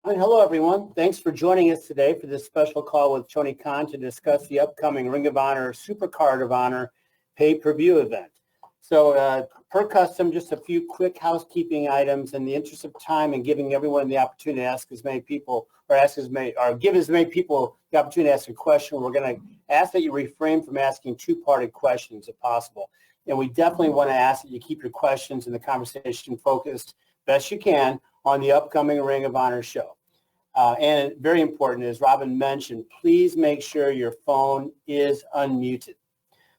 Hi, hello, everyone. Thanks for joining us today for this special call with Tony Khan to discuss the upcoming Ring of Honor Supercard of Honor pay-per-view event. So per custom, just a few quick housekeeping items in the interest of time and giving everyone the opportunity to ask as many people or give as many people the opportunity to ask a question. We're going to ask that you refrain from asking two-parted questions if possible. And we definitely want to ask that you keep your questions and the conversation focused best you can on the upcoming Ring of Honor show. And very important, as Robin mentioned, please make sure your phone is unmuted.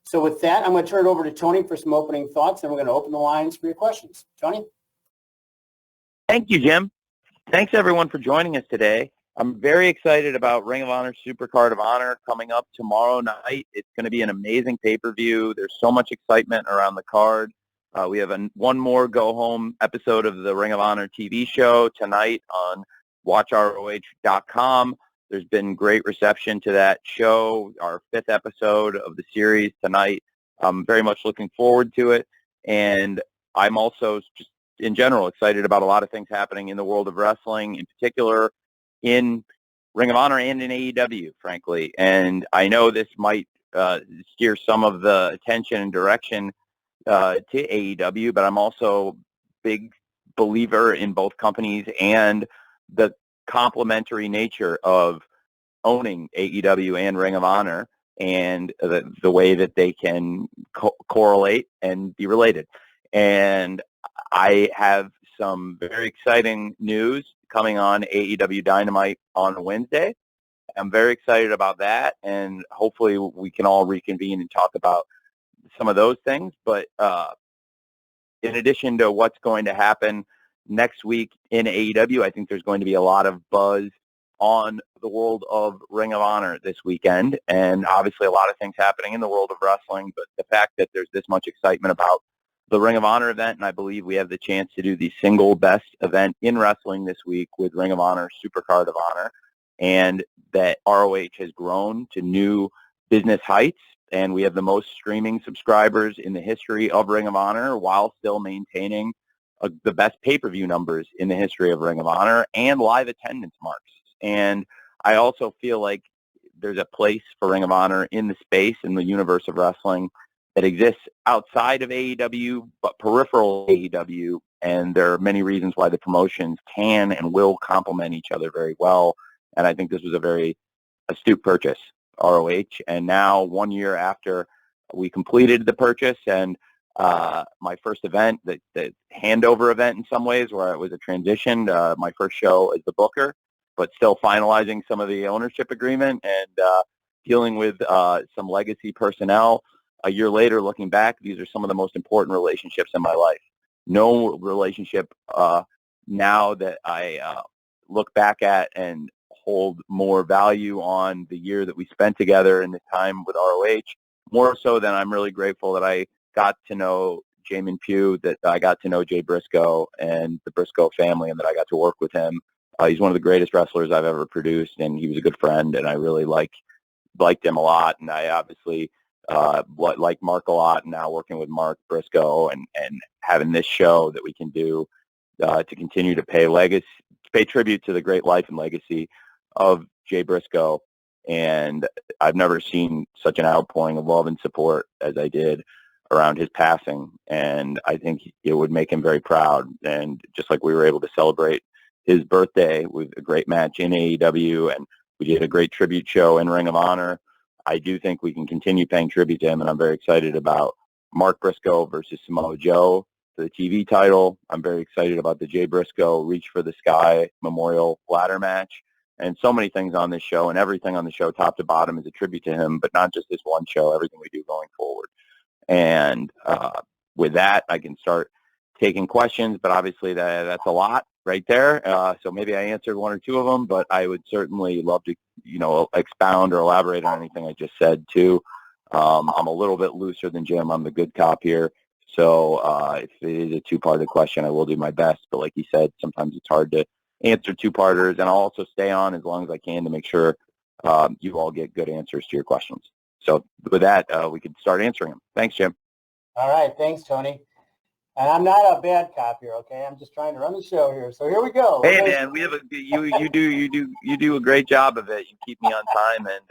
So with that, I'm going to turn it over to Tony for some opening thoughts, and we're going to open the lines for your questions. Tony? Thank you, Jim. Thanks, everyone, for joining us today. I'm very excited about Ring of Honor Supercard of Honor coming up tomorrow night. It's going to be an amazing pay-per-view. There's so much excitement around the card. We have one more go-home episode of the Ring of Honor TV show tonight on watchroh.com. There's been great reception to that show, our 5th episode of the series tonight. I'm very much looking forward to it. And I'm also just in general excited about a lot of things happening in the world of wrestling, in particular in Ring of Honor and in AEW, frankly. And I know this might steer some of the attention and direction to AEW, but I'm also a big believer in both companies and the complementary nature of owning AEW and Ring of Honor and the way that they can correlate and be related. And I have some very exciting news coming on AEW Dynamite on Wednesday. I'm very excited about that, and hopefully we can all reconvene and talk about some of those things. But in addition to what's going to happen next week in AEW, I think there's going to be a lot of buzz on the world of Ring of Honor this weekend, and obviously a lot of things happening in the world of wrestling, but the fact that there's this much excitement about the Ring of Honor event, and I believe we have the chance to do the single best event in wrestling this week with Ring of Honor Supercard of Honor, and that ROH has grown to new business heights, and we have the most streaming subscribers in the history of Ring of Honor while still maintaining the best pay-per-view numbers in the history of Ring of Honor and live attendance marks. And I also feel like there's a place for Ring of Honor in the space, in the universe of wrestling that exists outside of AEW, but peripheral AEW. And there are many reasons why the promotions can and will complement each other very well. And I think this was a very astute purchase, ROH. And now, 1 year after we completed the purchase and my first event, the handover event in some ways, where it was a transition, my first show as the booker, but still finalizing some of the ownership agreement and dealing with some legacy personnel. A year later, looking back, these are some of the most important relationships in my life. No relationship now that I look back at and hold more value on the year that we spent together in this time with ROH, more so than I'm really grateful that I got to know Jamin Pugh, that I got to know Jay Briscoe and the Briscoe family, and that I got to work with him. He's one of the greatest wrestlers I've ever produced, and he was a good friend, and I really liked him a lot. And I obviously like Mark a lot, and now working with Mark Briscoe and having this show that we can do to continue to pay tribute to the great life and legacy of Jay Briscoe. And I've never seen such an outpouring of love and support as I did around his passing, and I think it would make him very proud. And just like we were able to celebrate his birthday with a great match in AEW, and we did a great tribute show in Ring of Honor, I do think we can continue paying tribute to him, and I'm very excited about Mark Briscoe versus Samoa Joe for the TV title. I'm very excited about the Jay Briscoe Reach for the Sky Memorial Ladder match, and so many things on this show, and everything on the show, top to bottom, is a tribute to him, but not just this one show, everything we do going forward. And with that, I can start taking questions, but obviously that's a lot right there. So maybe I answered one or two of them, but I would certainly love to, expound or elaborate on anything I just said too. I'm a little bit looser than Jim. I'm the good cop here. So if it is a two-parter question, I will do my best. But like he said, sometimes it's hard to answer two-parters, and I'll also stay on as long as I can to make sure you all get good answers to your questions. So with that, we can start answering them. Thanks, Jim. All right. Thanks, Tony. And I'm not a bad cop here, okay? I'm just trying to run the show here. So here we go. Hey man, we have you do a great job of it. You keep me on time and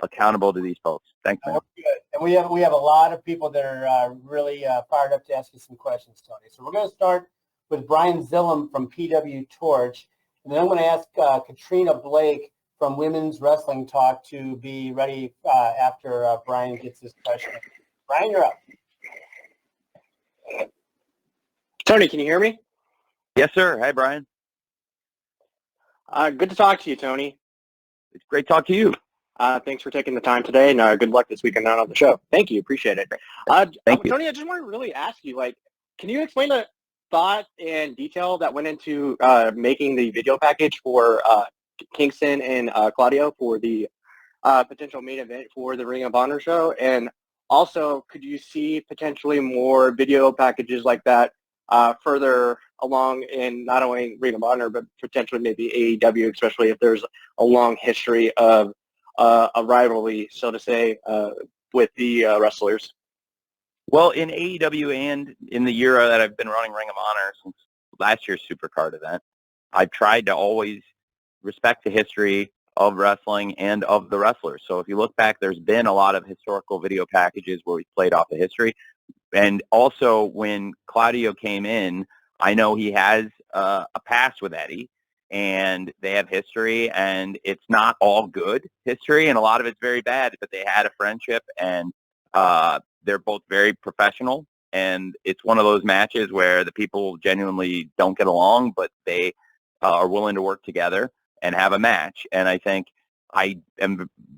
accountable to these folks. Thanks, man. Good. And we have a lot of people that are really fired up to ask you some questions, Tony. So we're going to start with Brian Zillum from PW Torch, and then I'm going to ask Katrina Blake from Women's Wrestling Talk to be ready after Brian gets his question. Brian, you're up. Tony, can you hear me? Yes, sir. Hi, Brian. Good to talk to you, Tony. It's great to talk to you. Thanks for taking the time today, and good luck this weekend out on the show. Thank you. Appreciate it. Thank you. Tony, I just want to really ask you, can you explain the thought and detail that went into making the video package for Kingston and Claudio for the potential main event for the Ring of Honor show? And also, could you see potentially more video packages like that further along in not only Ring of Honor, but potentially maybe AEW, especially if there's a long history of a rivalry, so to say, with the wrestlers? Well, in AEW and in the era that I've been running Ring of Honor since last year's Supercard event, I've tried to always respect the history of wrestling and of the wrestlers. So if you look back, there's been a lot of historical video packages where we've played off the history. And also when Claudio came in, I know he has a past with Eddie, and they have history, and it's not all good history, and a lot of it's very bad, but they had a friendship, and they're both very professional, and it's one of those matches where the people genuinely don't get along, but they are willing to work together and have a match. And I think I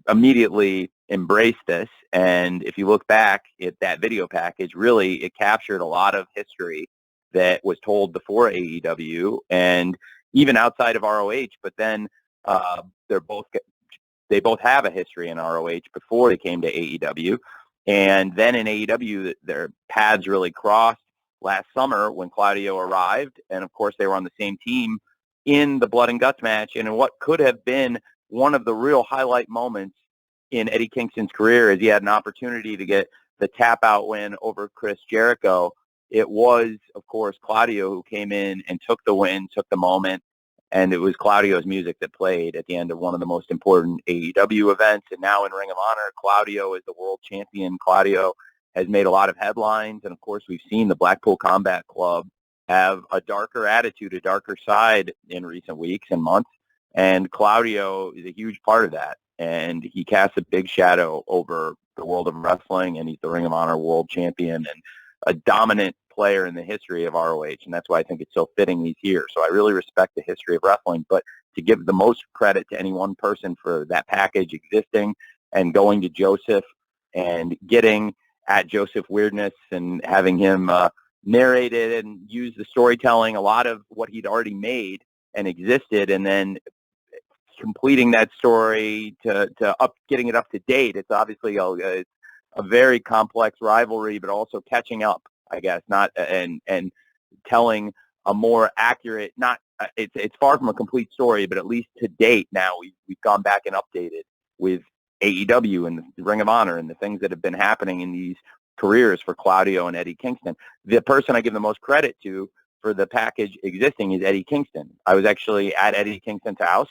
immediately embraced this, and if you look back at that video package, really it captured a lot of history that was told before AEW and even outside of ROH, but then they both have a history in ROH before they came to AEW. And then in AEW, their paths really crossed last summer when Claudio arrived. And, of course, they were on the same team in the Blood and Guts match. And in what could have been one of the real highlight moments in Eddie Kingston's career is he had an opportunity to get the tap-out win over Chris Jericho. It was, of course, Claudio who came in and took the win, took the moment. And it was Claudio's music that played at the end of one of the most important AEW events. And now in Ring of Honor, Claudio is the world champion. Claudio has made a lot of headlines. And, of course, we've seen the Blackpool Combat Club have a darker attitude, a darker side in recent weeks and months. And Claudio is a huge part of that. And he casts a big shadow over the world of wrestling, and he's the Ring of Honor world champion and a dominant player in the history of ROH, and that's why I think it's so fitting he's here. So I really respect the history of wrestling, but to give the most credit to any one person for that package existing and going to Joseph and getting at Joseph Weirdness and having him narrate it and use the storytelling, a lot of what he'd already made and existed, and then completing that story to getting it up to date. It's obviously a very complex rivalry, but also catching up, I guess, and telling a more accurate, it's far from a complete story, but at least to date now we've gone back and updated with AEW and the Ring of Honor and the things that have been happening in these careers for Claudio and Eddie Kingston. The person I give the most credit to for the package existing is Eddie Kingston. I was actually at Eddie Kingston's house,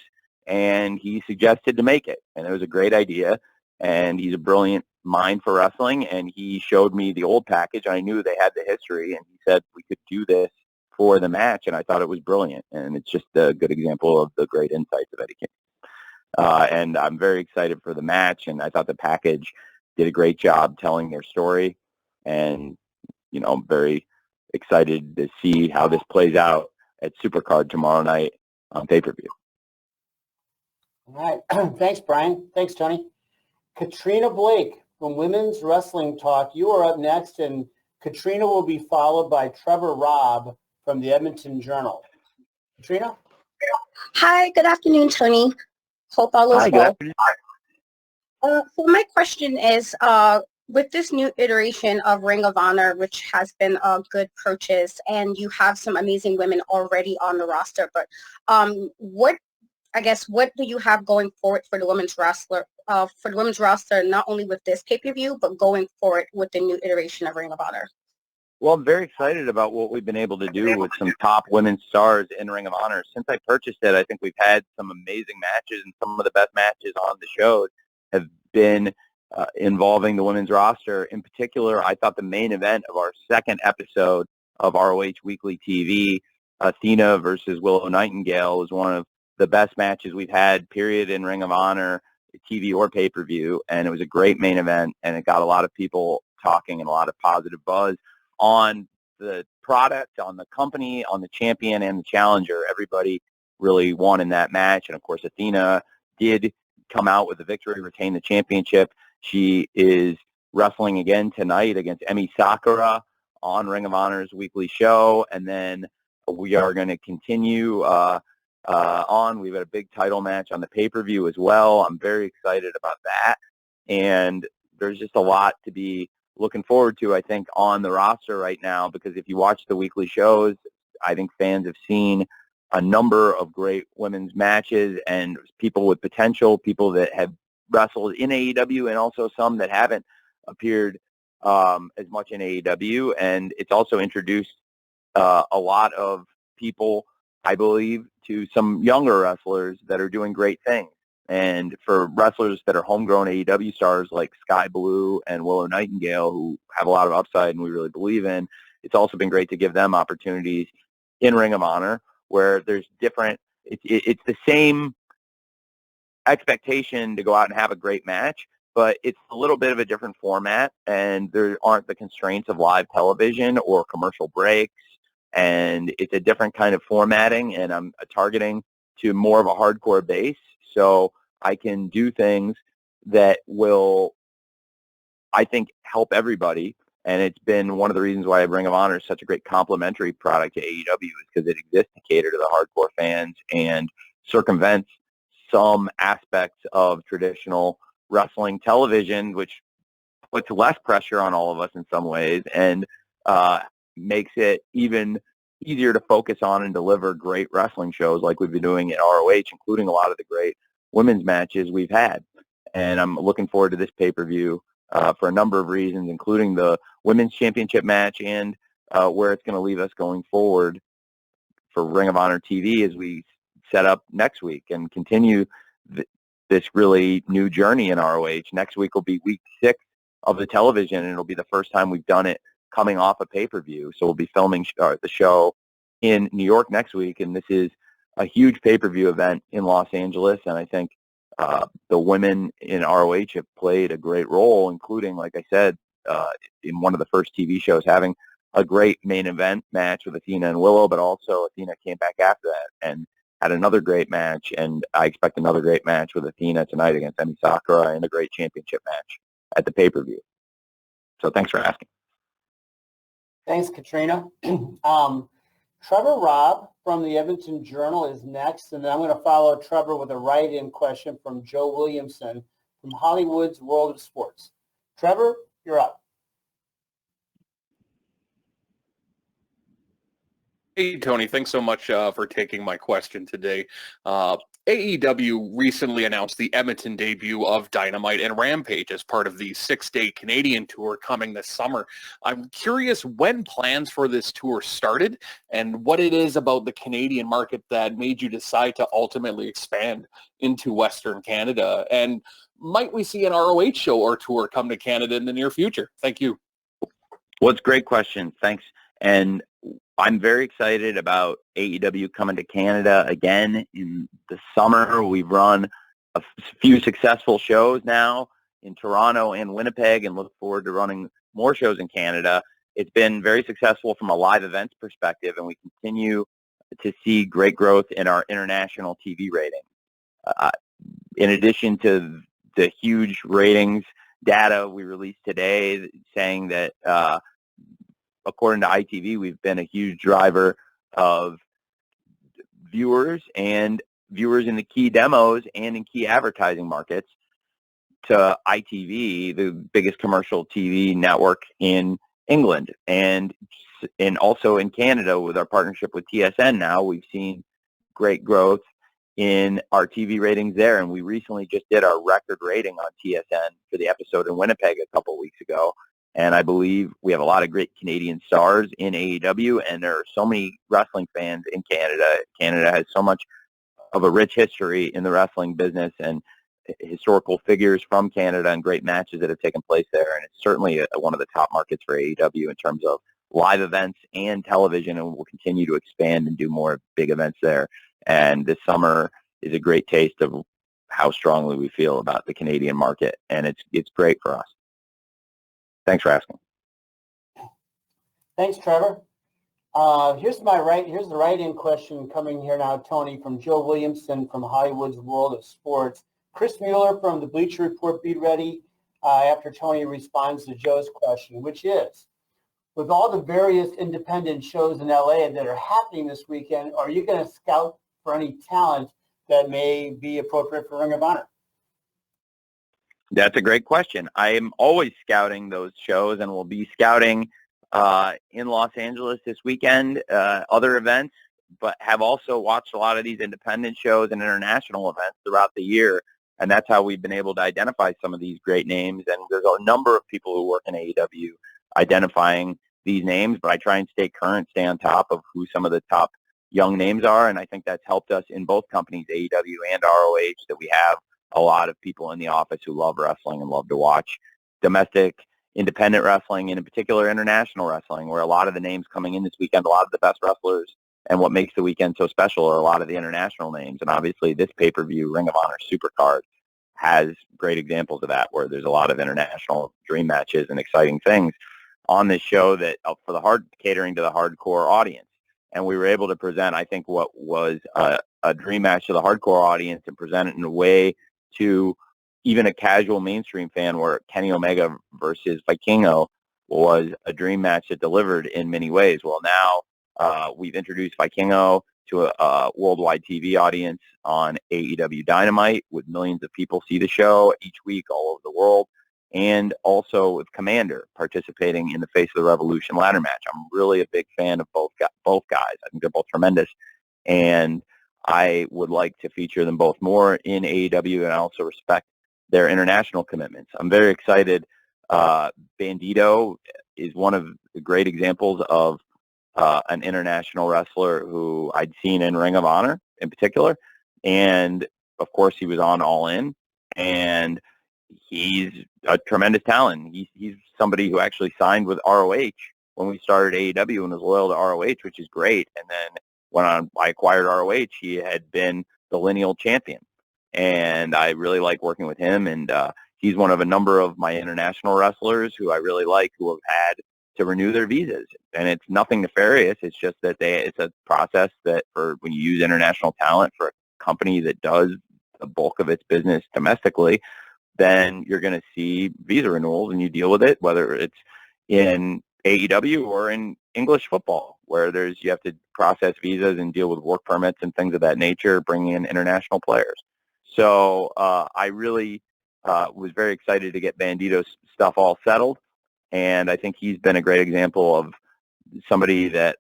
and he suggested to make it, and it was a great idea, and he's a brilliant mind for wrestling, and he showed me the old package. I knew they had the history, and he said we could do this for the match, and I thought it was brilliant, and it's just a good example of the great insights of Eddie Kingston. And I'm very excited for the match, and I thought the package did a great job telling their story, and I'm very excited to see how this plays out at Supercard tomorrow night on pay-per-view. All right. Thanks, Brian. Thanks, Tony. Katrina Blake from Women's Wrestling Talk, you are up next, and Katrina will be followed by Trevor Robb from the Edmonton Journal. Katrina? Hi, good afternoon, Tony. Hope all is well. So my question is, with this new iteration of Ring of Honor, which has been a good purchase, and you have some amazing women already on the roster, but what do you have going forward for the women's roster? Not only with this pay-per-view, but going forward with the new iteration of Ring of Honor. Well, I'm very excited about what we've been able to do with some top women's stars in Ring of Honor. Since I purchased it, I think we've had some amazing matches, and some of the best matches on the show have been involving the women's roster. In particular, I thought the main event of our second episode of ROH Weekly TV, Athena versus Willow Nightingale, was one of the best matches we've had, period, in Ring of Honor, TV or pay-per-view, and it was a great main event, and it got a lot of people talking and a lot of positive buzz on the product, on the company, on the champion, and the challenger. Everybody really won in that match, and of course, Athena did come out with a victory, retain the championship. She is wrestling again tonight against Emi Sakura on Ring of Honor's weekly show, and then we are going to continue on. We've got a big title match on the pay-per-view as well. I'm very excited about that, and there's just a lot to be looking forward to, I think, on the roster right now, because if you watch the weekly shows, I think fans have seen a number of great women's matches and people with potential, people that have wrestled in AEW and also some that haven't appeared as much in AEW. And it's also introduced a lot of people, I believe, to some younger wrestlers that are doing great things. And for wrestlers that are homegrown AEW stars like Sky Blue and Willow Nightingale, who have a lot of upside and we really believe in, it's also been great to give them opportunities in Ring of Honor, where there's different, it's the same expectation to go out and have a great match, but it's a little bit of a different format, and there aren't the constraints of live television or commercial breaks, and it's a different kind of formatting, and I'm targeting to more of a hardcore base, so I can do things that will, I think, help everybody. And it's been one of the reasons why Ring of Honor is such a great complementary product to AEW, is because it exists to cater to the hardcore fans and circumvents some aspects of traditional wrestling television, which puts less pressure on all of us in some ways, and makes it even easier to focus on and deliver great wrestling shows like we've been doing at ROH, including a lot of the great women's matches we've had. And I'm looking forward to this pay-per-view for a number of reasons, including the women's championship match and where it's going to leave us going forward for Ring of Honor TV as we set up next week and continue this really new journey in ROH. Next week will be week 6 of the television, and it'll be the first time we've done it coming off a pay-per-view. So we'll be filming the show in New York next week, and this is a huge pay-per-view event in Los Angeles, and I think the women in ROH have played a great role, including, like I said, in one of the first TV shows, having a great main event match with Athena and Willow, but also Athena came back after that and had another great match, and I expect another great match with Athena tonight against Emi Sakura, and a great championship match at the pay-per-view. So thanks for asking. Thanks, Katrina. Trevor Robb from the Edmonton Journal is next, and then I'm going to follow Trevor with a write-in question from Joe Williamson from Hollywood's World of Sports. Trevor, you're up. Hey, Tony, thanks so much for taking my question today. AEW recently announced the Edmonton debut of Dynamite and Rampage as part of the 6-day Canadian tour coming this summer. I'm curious when plans for this tour started and what it is about the Canadian market that made you decide to ultimately expand into Western Canada. And might we see an ROH show or tour come to Canada in the near future? Thank you. Well, it's a great question. Thanks. And I'm very excited about AEW coming to Canada again in the summer. We've run a few successful shows now in Toronto and Winnipeg, and look forward to running more shows in Canada. It's been very successful from a live events perspective, and we continue to see great growth in our international TV ratings. In addition to the huge ratings data we released today saying that according to ITV, we've been a huge driver of viewers in the key demos and in key advertising markets to ITV, the biggest commercial TV network in England. And also in Canada with our partnership with TSN now, we've seen great growth in our TV ratings there. And we recently just did our record rating on TSN for the episode in Winnipeg a couple weeks ago. And I believe we have a lot of great Canadian stars in AEW, and there are so many wrestling fans in Canada. Canada has so much of a rich history in the wrestling business and historical figures from Canada and great matches that have taken place there. And it's certainly one of the top markets for AEW in terms of live events and television, and we'll continue to expand and do more big events there. And this summer is a great taste of how strongly we feel about the Canadian market, and it's great for us. Thanks for asking. Thanks, Trevor. Here's the write-in question coming here now, Tony, from Joe Williamson from Hollywood's World of Sports. Chris Mueller from the Bleacher Report, be ready after Tony responds to Joe's question, which is, with all the various independent shows in LA that are happening this weekend, are you going to scout for any talent that may be appropriate for Ring of Honor? That's a great question. I am always scouting those shows, and will be scouting in Los Angeles this weekend, other events, but have also watched a lot of these independent shows and international events throughout the year. And that's how we've been able to identify some of these great names. And there's a number of people who work in AEW identifying these names, but I try and stay current, stay on top of who some of the top young names are. And I think that's helped us in both companies, AEW and ROH, that we have a lot of people in the office who love wrestling and love to watch domestic independent wrestling, and in particular international wrestling, where a lot of the names coming in this weekend, a lot of the best wrestlers, and what makes the weekend so special are a lot of the international names. And obviously this pay-per-view, Ring of Honor Supercard, has great examples of that, where there's a lot of international dream matches and exciting things on this show that for the catering to the hardcore audience. And we were able to present, I think, what was a dream match to the hardcore audience, and present it in a way to even a casual mainstream fan, where Kenny Omega versus Vikingo was a dream match that delivered in many ways. Well, now we've introduced Vikingo to a worldwide TV audience on AEW Dynamite, with millions of people see the show each week all over the world, and also with Commander participating in the Face of the Revolution ladder match. I'm really a big fan of both guys. I think they're both tremendous, and I would like to feature them both more in AEW, and I also respect their international commitments. I'm very excited. Bandito is one of the great examples of an international wrestler who I'd seen in Ring of Honor in particular. And of course he was on All In, and he's a tremendous talent. He's somebody who actually signed with ROH when we started AEW and was loyal to ROH, which is great. And then when I acquired ROH, he had been the lineal champion. And I really like working with him. And he's one of a number of my international wrestlers who I really like, who have had to renew their visas. And it's nothing nefarious. It's just that it's a process that for when you use international talent for a company that does the bulk of its business domestically, then you're going to see visa renewals, and you deal with it, whether it's in AEW or in English football, where you have to process visas and deal with work permits and things of that nature, bringing in international players. So I really was very excited to get Bandito's stuff all settled, and I think he's been a great example of somebody that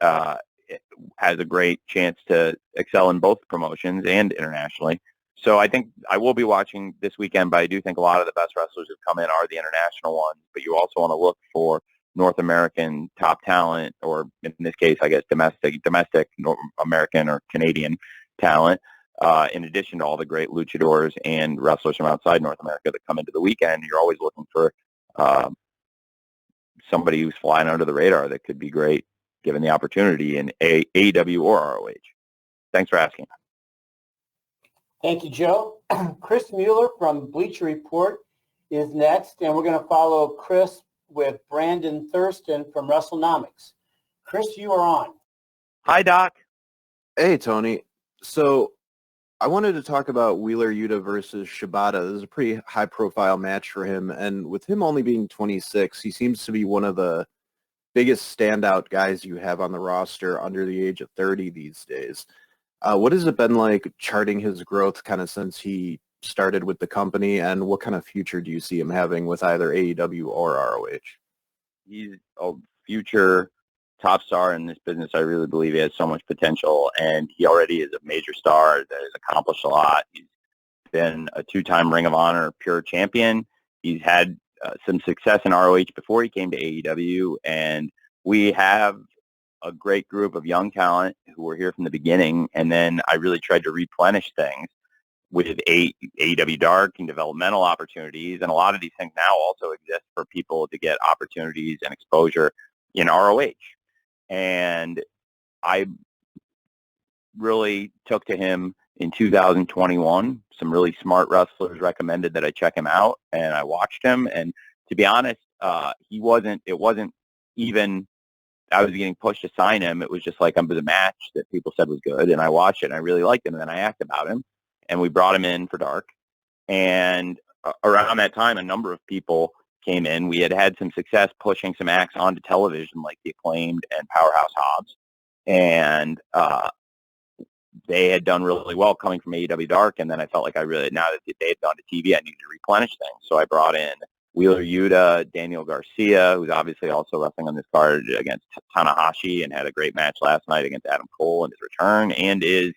has a great chance to excel in both promotions and internationally. So I think I will be watching this weekend, but I do think a lot of the best wrestlers who've come in are the international ones. But you also want to look for North American top talent, or in this case, I guess domestic North American or Canadian talent, in addition to all the great luchadors and wrestlers from outside North America that come into the weekend. You're always looking for somebody who's flying under the radar that could be great given the opportunity in AEW or ROH. Thanks for asking. Thank you, Joe. Chris Mueller from Bleacher Report is next, and we're going to follow Chris with Brandon Thurston from WrestleNomics. Chris, you are on. Hi, Doc. Hey, Tony. So I wanted to talk about Wheeler Yuta versus Shibata. This is a pretty high-profile match for him, and with him only being 26, he seems to be one of the biggest standout guys you have on the roster under the age of 30 these days. What has it been like charting his growth kind of since he started with the company, and what kind of future do you see him having with either AEW or ROH? He's a future top star in this business. I really believe he has so much potential, and he already is a major star that has accomplished a lot. He's been a two-time Ring of Honor pure champion. He's had some success in ROH before he came to AEW, and we have a great group of young talent who were here from the beginning, and then I really tried to replenish things with AEW Dark and developmental opportunities, and a lot of these things now also exist for people to get opportunities and exposure in ROH. And I really took to him in 2021. Some really smart wrestlers recommended that I check him out, and I watched him. And to be honest, it wasn't even I was getting pushed to sign him. It was just like, the match that people said was good, and I watched it, and I really liked him. And then I asked about him, and we brought him in for Dark. And around that time, a number of people came in. We had some success pushing some acts onto television, like The Acclaimed and Powerhouse Hobbs. And they had done really well coming from AEW Dark. And then I felt like now that they had gone to TV, I needed to replenish things. So I brought in Wheeler Yuta, Daniel Garcia, who's obviously also wrestling on this card against Tanahashi and had a great match last night against Adam Cole in his return, and is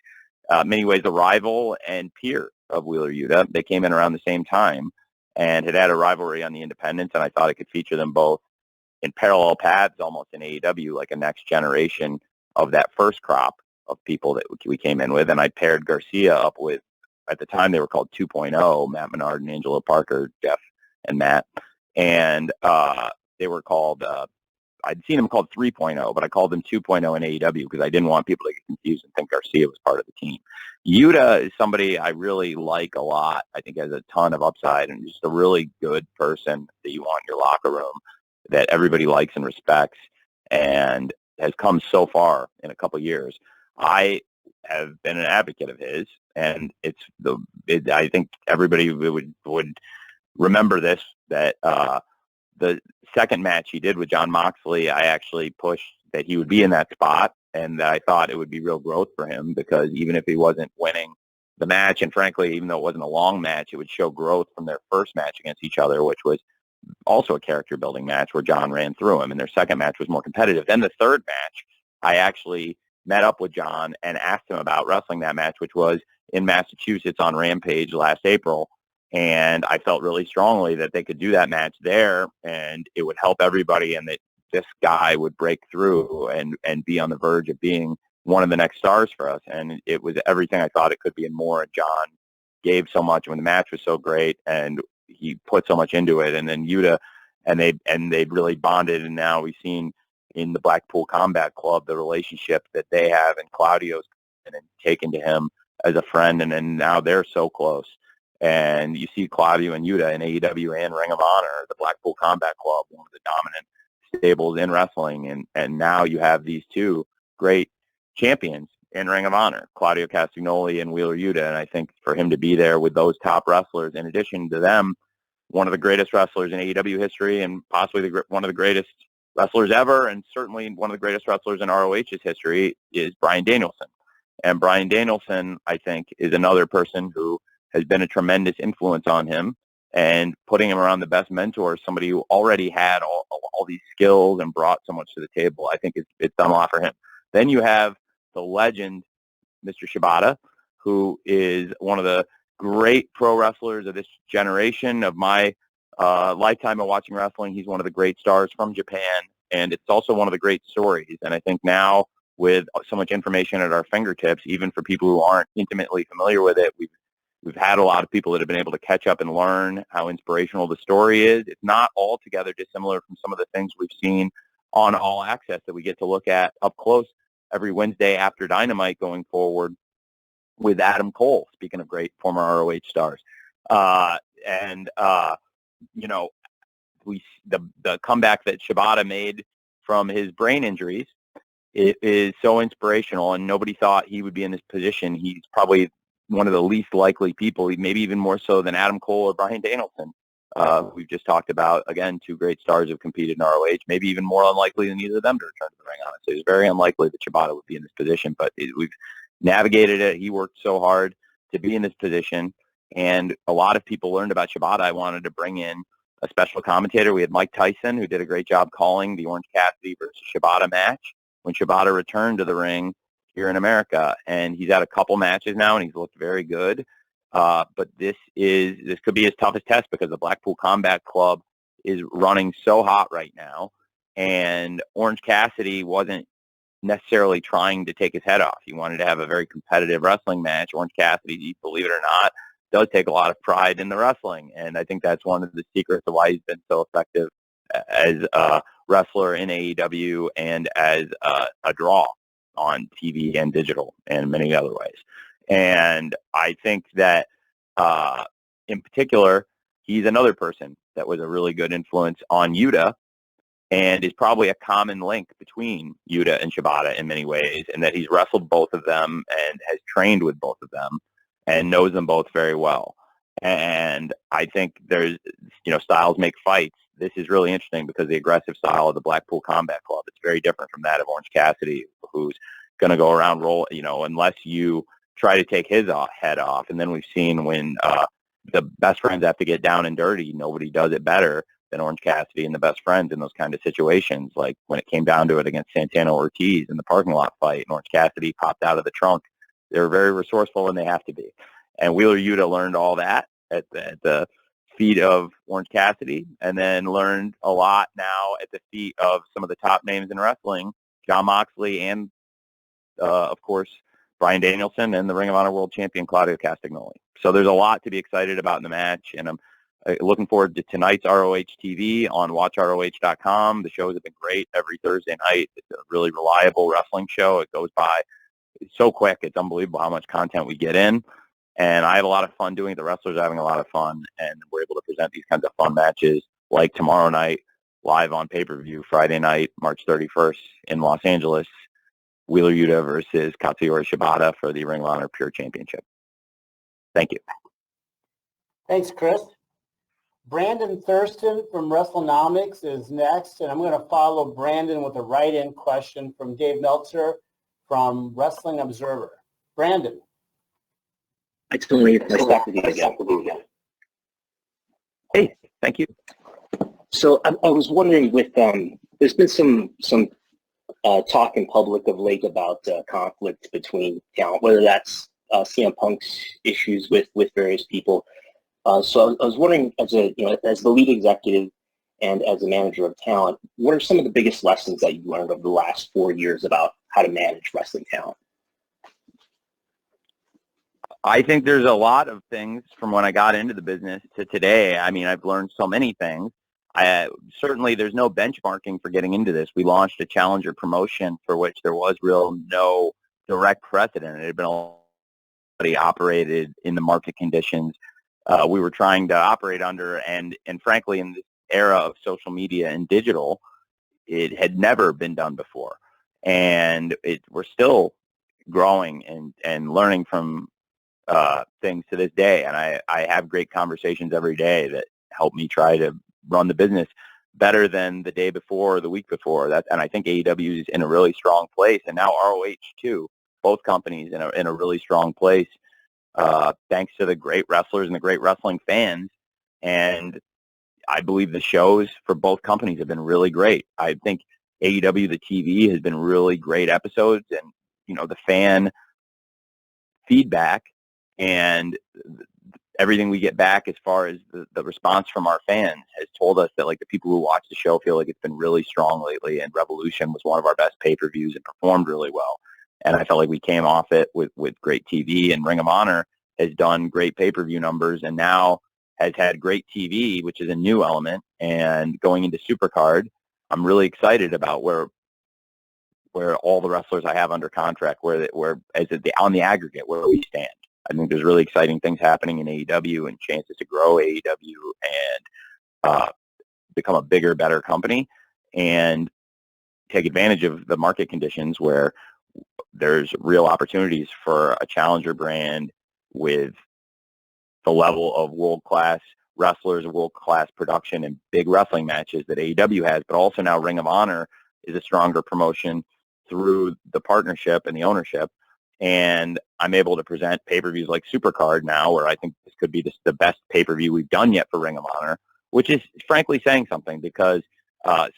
many ways a rival and peer of Wheeler Yuta. They came in around the same time and had a rivalry on the independents, and I thought I could feature them both in parallel paths almost in AEW, like a next generation of that first crop of people that we came in with. And I paired Garcia up with, at the time they were called 2.0, Matt Menard and Angelo Parker, Jeff and Matt. And they were called, I'd seen them called 3.0, but I called them 2.0 in AEW because I didn't want people to get confused and think Garcia was part of the team. Yuta is somebody I really like a lot. I think has a ton of upside and just a really good person that you want in your locker room that everybody likes and respects and has come so far in a couple of years. I have been an advocate of his, and I think everybody would remember this, that the second match he did with John Moxley, I actually pushed that he would be in that spot, and that I thought it would be real growth for him, because even if he wasn't winning the match, and frankly, even though it wasn't a long match, it would show growth from their first match against each other, which was also a character building match where John ran through him, and their second match was more competitive. Then the third match, I actually met up with John and asked him about wrestling that match, which was in Massachusetts on Rampage last April. And I felt really strongly that they could do that match there, and it would help everybody, and that this guy would break through and be on the verge of being one of the next stars for us. And it was everything I thought it could be and more. And John gave so much when the match was so great, and he put so much into it. And then Yuta, and they really bonded. And now we've seen in the Blackpool Combat Club the relationship that they have, and Claudio's taken to him as a friend, and then now they're so close. And you see Claudio and Yuta in AEW and Ring of Honor, the Blackpool Combat Club, one of the dominant stables in wrestling, and now you have these two great champions in Ring of Honor, Claudio Castagnoli and Wheeler Yuta. And I think for him to be there with those top wrestlers, in addition to them, one of the greatest wrestlers in AEW history, and possibly one of the greatest wrestlers ever, and certainly one of the greatest wrestlers in ROH's history, is Bryan Danielson. And Bryan Danielson, I think, is another person who has been a tremendous influence on him, and putting him around the best mentors, somebody who already had all these skills and brought so much to the table. I think it's done a lot for him. Then you have the legend, Mr. Shibata, who is one of the great pro wrestlers of this generation, of my lifetime of watching wrestling. He's one of the great stars from Japan, and it's also one of the great stories. And I think now, with so much information at our fingertips, even for people who aren't intimately familiar with it, we've had a lot of people that have been able to catch up and learn how inspirational the story is. It's not altogether dissimilar from some of the things we've seen on All Access that we get to look at up close every Wednesday after Dynamite going forward with Adam Cole, speaking of great former ROH stars. The comeback that Shibata made from his brain injuries, it is so inspirational, and nobody thought he would be in this position. He's probably one of the least likely people, maybe even more so than Adam Cole or Bryan Danielson. We've just talked about, again, two great stars who competed in ROH, maybe even more unlikely than either of them to return to the ring, honestly. It's very unlikely that Shibata would be in this position, but we've navigated it. He worked so hard to be in this position, and a lot of people learned about Shibata. I wanted to bring in a special commentator. We had Mike Tyson, who did a great job calling the Orange Cassidy versus Shibata match when Shibata returned to the ring here in America, and he's had a couple matches now, and he's looked very good. But this could be his toughest test, because the Blackpool Combat Club is running so hot right now, and Orange Cassidy wasn't necessarily trying to take his head off. He wanted to have a very competitive wrestling match. Orange Cassidy, believe it or not, does take a lot of pride in the wrestling, and I think that's one of the secrets of why he's been so effective as a wrestler in AEW and as a draw on TV and digital and many other ways. And I think that in particular, he's another person that was a really good influence on Yuta, and is probably a common link between Yuta and Shibata in many ways, and that he's wrestled both of them and has trained with both of them and knows them both very well. And I think there's, styles make fights. This is really interesting because the aggressive style of the Blackpool Combat Club, it's very different from that of Orange Cassidy, who's going to go around unless you try to take his head off. And then we've seen when the best friends have to get down and dirty, nobody does it better than Orange Cassidy and the best friends in those kind of situations. Like when it came down to it against Santana Ortiz in the parking lot fight, and Orange Cassidy popped out of the trunk. They're very resourceful, and they have to be. And Wheeler Yuta learned all that at the feet of Orange Cassidy, and then learned a lot now at the feet of some of the top names in wrestling, Jon Moxley and, of course, Bryan Danielson and the Ring of Honor World Champion Claudio Castagnoli. So there's a lot to be excited about in the match, and I'm looking forward to tonight's ROH TV on watchroh.com. The shows have been great every Thursday night. It's a really reliable wrestling show. It goes by so quick. It's unbelievable how much content we get in. And I have a lot of fun doing it. The wrestlers are having a lot of fun, and we're able to present these kinds of fun matches like tomorrow night, live on pay-per-view, Friday night, March 31st in Los Angeles, Wheeler Yuta versus Katsuyori Shibata for the Ring of Honor Pure Championship. Thank you. Thanks, Chris. Brandon Thurston from WrestleNomics is next, and I'm going to follow Brandon with a write-in question from Dave Meltzer from Wrestling Observer. Brandon. Hi, Tony. Nice to talk with you again. Hey, thank you. So I was wondering, there's been some talk in public of late about conflict between talent, whether that's CM Punk's issues with various people. So I was wondering, as the lead executive and as a manager of talent, what are some of the biggest lessons that you learned over the last 4 years about how to manage wrestling talent? I think there's a lot of things from when I got into the business to today. I mean, I've learned so many things. Certainly, there's no benchmarking for getting into this. We launched a challenger promotion for which there was no direct precedent. It had been already operated in the market conditions we were trying to operate under, and frankly, in this era of social media and digital, it had never been done before. And we're still growing and learning from things to this day, and I have great conversations every day that help me try to run the business better than the day before or the week before. And I think AEW is in a really strong place, and now ROH too. Both companies in a really strong place, thanks to the great wrestlers and the great wrestling fans. And I believe the shows for both companies have been really great. I think AEW, the TV, has been really great episodes, and the fan feedback and everything we get back as far as the response from our fans has told us that, like, the people who watch the show feel like it's been really strong lately, and Revolution was one of our best pay-per-views and performed really well. And I felt like we came off it with great TV, and Ring of Honor has done great pay-per-view numbers and now has had great TV, which is a new element. And going into Supercard, I'm really excited about where all the wrestlers I have under contract, where on the aggregate, where we stand. I think there's really exciting things happening in AEW and chances to grow AEW and become a bigger, better company and take advantage of the market conditions where there's real opportunities for a challenger brand with the level of world-class wrestlers, world-class production, and big wrestling matches that AEW has, but also now Ring of Honor is a stronger promotion through the partnership and the ownership. And I'm able to present pay-per-views like Supercard now, where I think this could be the best pay-per-view we've done yet for Ring of Honor, which is frankly saying something, because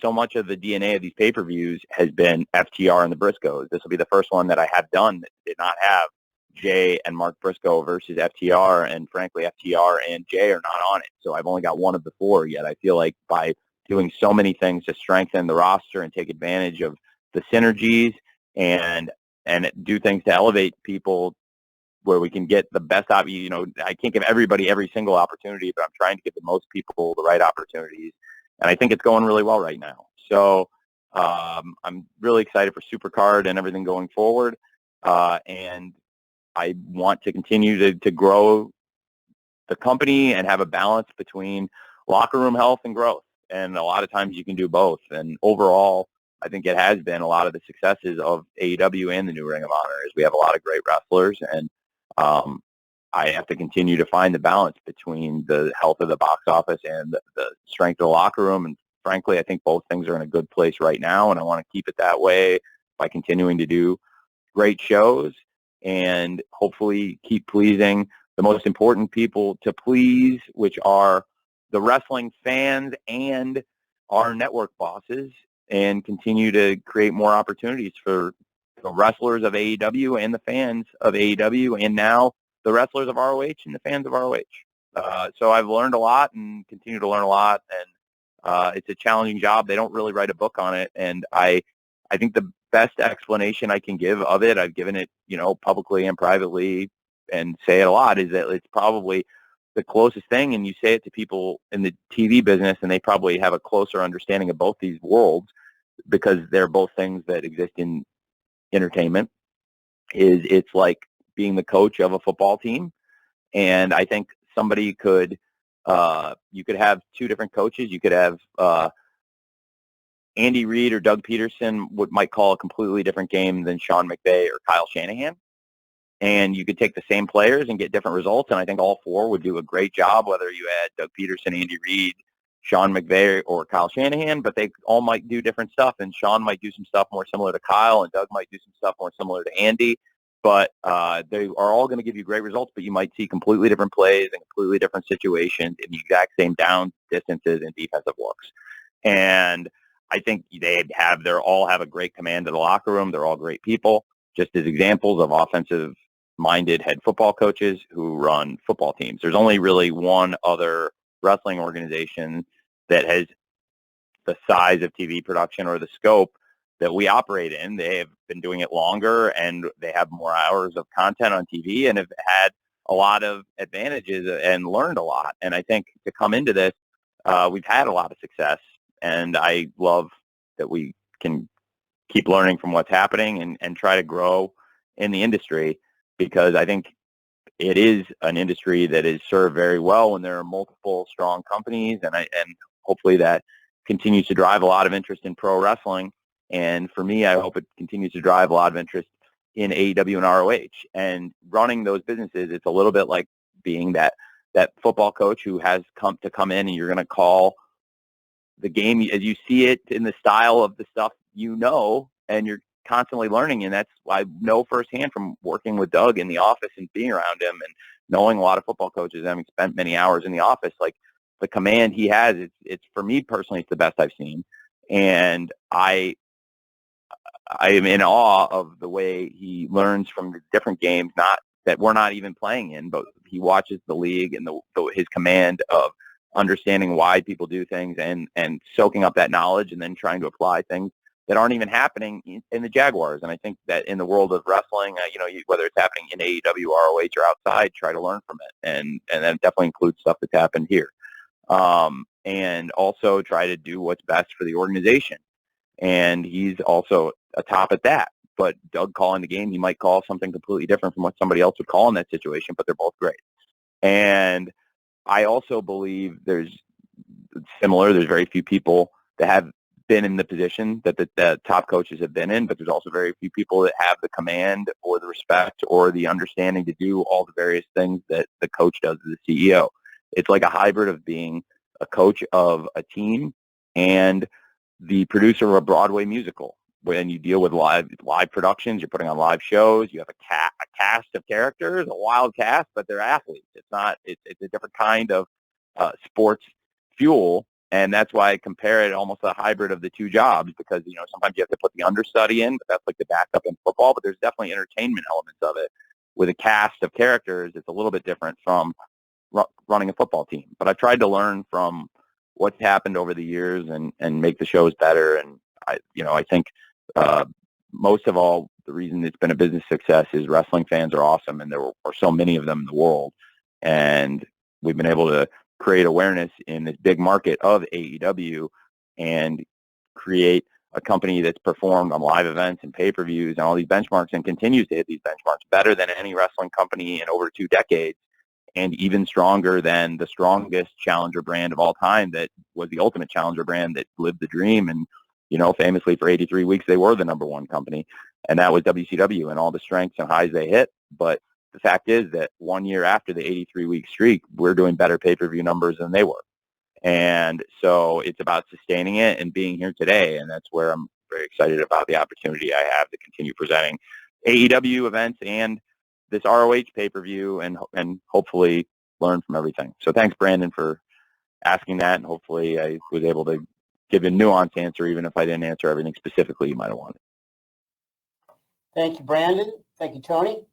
so much of the DNA of these pay-per-views has been FTR and the Briscoes. This will be the first one that I have done that did not have Jay and Mark Briscoe versus FTR, and frankly, FTR and Jay are not on it. So I've only got one of the four yet. I feel like by doing so many things to strengthen the roster and take advantage of the synergies and do things to elevate people where we can get the best out. You know, I can't give everybody every single opportunity, but I'm trying to give the most people the right opportunities. And I think it's going really well right now. So I'm really excited for Supercard and everything going forward. And I want to continue to grow the company and have a balance between locker room health and growth. And a lot of times you can do both. And overall, I think it has been a lot of the successes of AEW and the new Ring of Honor is we have a lot of great wrestlers, and I have to continue to find the balance between the health of the box office and the strength of the locker room. And frankly, I think both things are in a good place right now, and I want to keep it that way by continuing to do great shows and hopefully keep pleasing the most important people to please, which are the wrestling fans and our network bosses, and continue to create more opportunities for the wrestlers of AEW and the fans of AEW, and now the wrestlers of ROH and the fans of ROH. So I've learned a lot and continue to learn a lot, and it's a challenging job. They don't really write a book on it, and I think the best explanation I can give of it, I've given it, you know, publicly and privately, and say it a lot, is that it's probably the closest thing, and you say it to people in the TV business, and they probably have a closer understanding of both these worlds because they're both things that exist in entertainment. It's like being the coach of a football team, and I think somebody could, you could have two different coaches. You could have Andy Reid or Doug Peterson might call a completely different game than Sean McVay or Kyle Shanahan. And you could take the same players and get different results, and I think all four would do a great job, whether you had Doug Peterson, Andy Reid, Sean McVay, or Kyle Shanahan, but they all might do different stuff, and Sean might do some stuff more similar to Kyle, and Doug might do some stuff more similar to Andy, but they are all going to give you great results, but you might see completely different plays and completely different situations in the exact same down distances and defensive looks. And I think they all have a great command of the locker room. They're all great people, just as examples of offensive-minded head football coaches who run football teams. There's only really one other wrestling organization that has the size of TV production or the scope that we operate in. They have been doing it longer, and they have more hours of content on TV and have had a lot of advantages and learned a lot. And I think to come into this, we've had a lot of success, and I love that we can keep learning from what's happening and try to grow in the industry, because I think it is an industry that is served very well when there are multiple strong companies, and hopefully that continues to drive a lot of interest in pro wrestling. And for me, I hope it continues to drive a lot of interest in AEW and ROH. And running those businesses, it's a little bit like being that football coach who has come in, and you're going to call the game as you see it in the style of the stuff you know, and you're constantly learning. And that's I know firsthand from working with Doug in the office and being around him and knowing a lot of football coaches, having spent many hours in the office, like the command he has, it's for me personally, it's the best I've seen. And I am in awe of the way he learns from the different games, not that we're not even playing in, but he watches the league and his command of understanding why people do things and soaking up that knowledge and then trying to apply things that aren't even happening in the Jaguars. And I think that in the world of wrestling, whether it's happening in AEW, ROH, or outside, try to learn from it. And that definitely includes stuff that's happened here. And also try to do what's best for the organization. And he's also a top at that. But Doug calling the game, he might call something completely different from what somebody else would call in that situation, but they're both great. And I also believe there's very few people that have been in the position that the top coaches have been in, but there's also very few people that have the command or the respect or the understanding to do all the various things that the coach does as a CEO. It's like a hybrid of being a coach of a team and the producer of a Broadway musical. When you deal with live productions, you're putting on live shows, you have a cast of characters, a wild cast, but they're athletes. It's a different kind of sports fuel. And that's why I compare it almost a hybrid of the two jobs, because, sometimes you have to put the understudy in, but that's like the backup in football, but there's definitely entertainment elements of it. with a cast of characters, it's a little bit different from running a football team. But I've tried to learn from what's happened over the years and make the shows better. And I think most of all, the reason it's been a business success is wrestling fans are awesome, and there are so many of them in the world. And we've been able to create awareness in this big market of AEW and create a company that's performed on live events and pay-per-views and all these benchmarks and continues to hit these benchmarks better than any wrestling company in over 2 decades, and even stronger than the strongest challenger brand of all time that was the ultimate challenger brand that lived the dream. And, famously for 83 weeks, they were the #1 company, and that was WCW and all the strengths and highs they hit. But the fact is that 1 year after the 83-week streak, we're doing better pay-per-view numbers than they were. And so it's about sustaining it and being here today, and that's where I'm very excited about the opportunity I have to continue presenting AEW events and this ROH pay-per-view and hopefully learn from everything. So thanks, Brandon, for asking that, and hopefully I was able to give a nuanced answer, even if I didn't answer everything specifically you might have wanted. Thank you, Brandon. Thank you, Tony.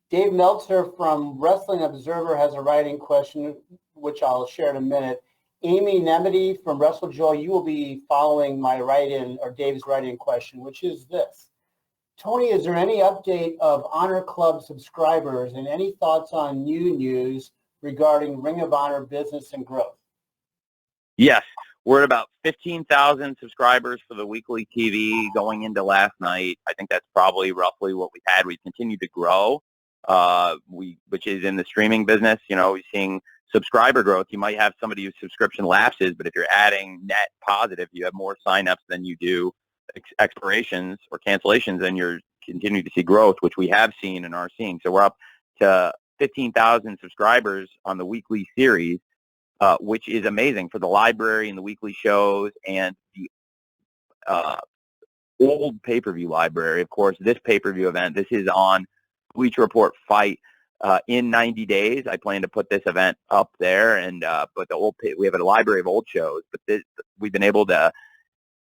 Dave Meltzer from Wrestling Observer has a writing question, which I'll share in a minute. Amy Nemedy from WrestleJoy, you will be following my write-in or Dave's write-in question, which is this. Tony, is there any update of Honor Club subscribers and any thoughts on new news regarding Ring of Honor business and growth? Yes, we're at about 15,000 subscribers for the weekly TV going into last night. I think that's probably roughly what we had. We've continued to grow, which is in the streaming business. We're seeing subscriber growth. You might have somebody whose subscription lapses, but if you're adding net positive, you have more signups than you do expirations or cancellations, and you're continuing to see growth, which we have seen and are seeing. So we're up to 15,000 subscribers on the weekly series, which is amazing for the library and the weekly shows and the old pay-per-view library. Of course, this pay-per-view event, this is on Bleacher Report Fight. In 90 days, I plan to put this event up there, and but we have a library of old shows. But we've been able to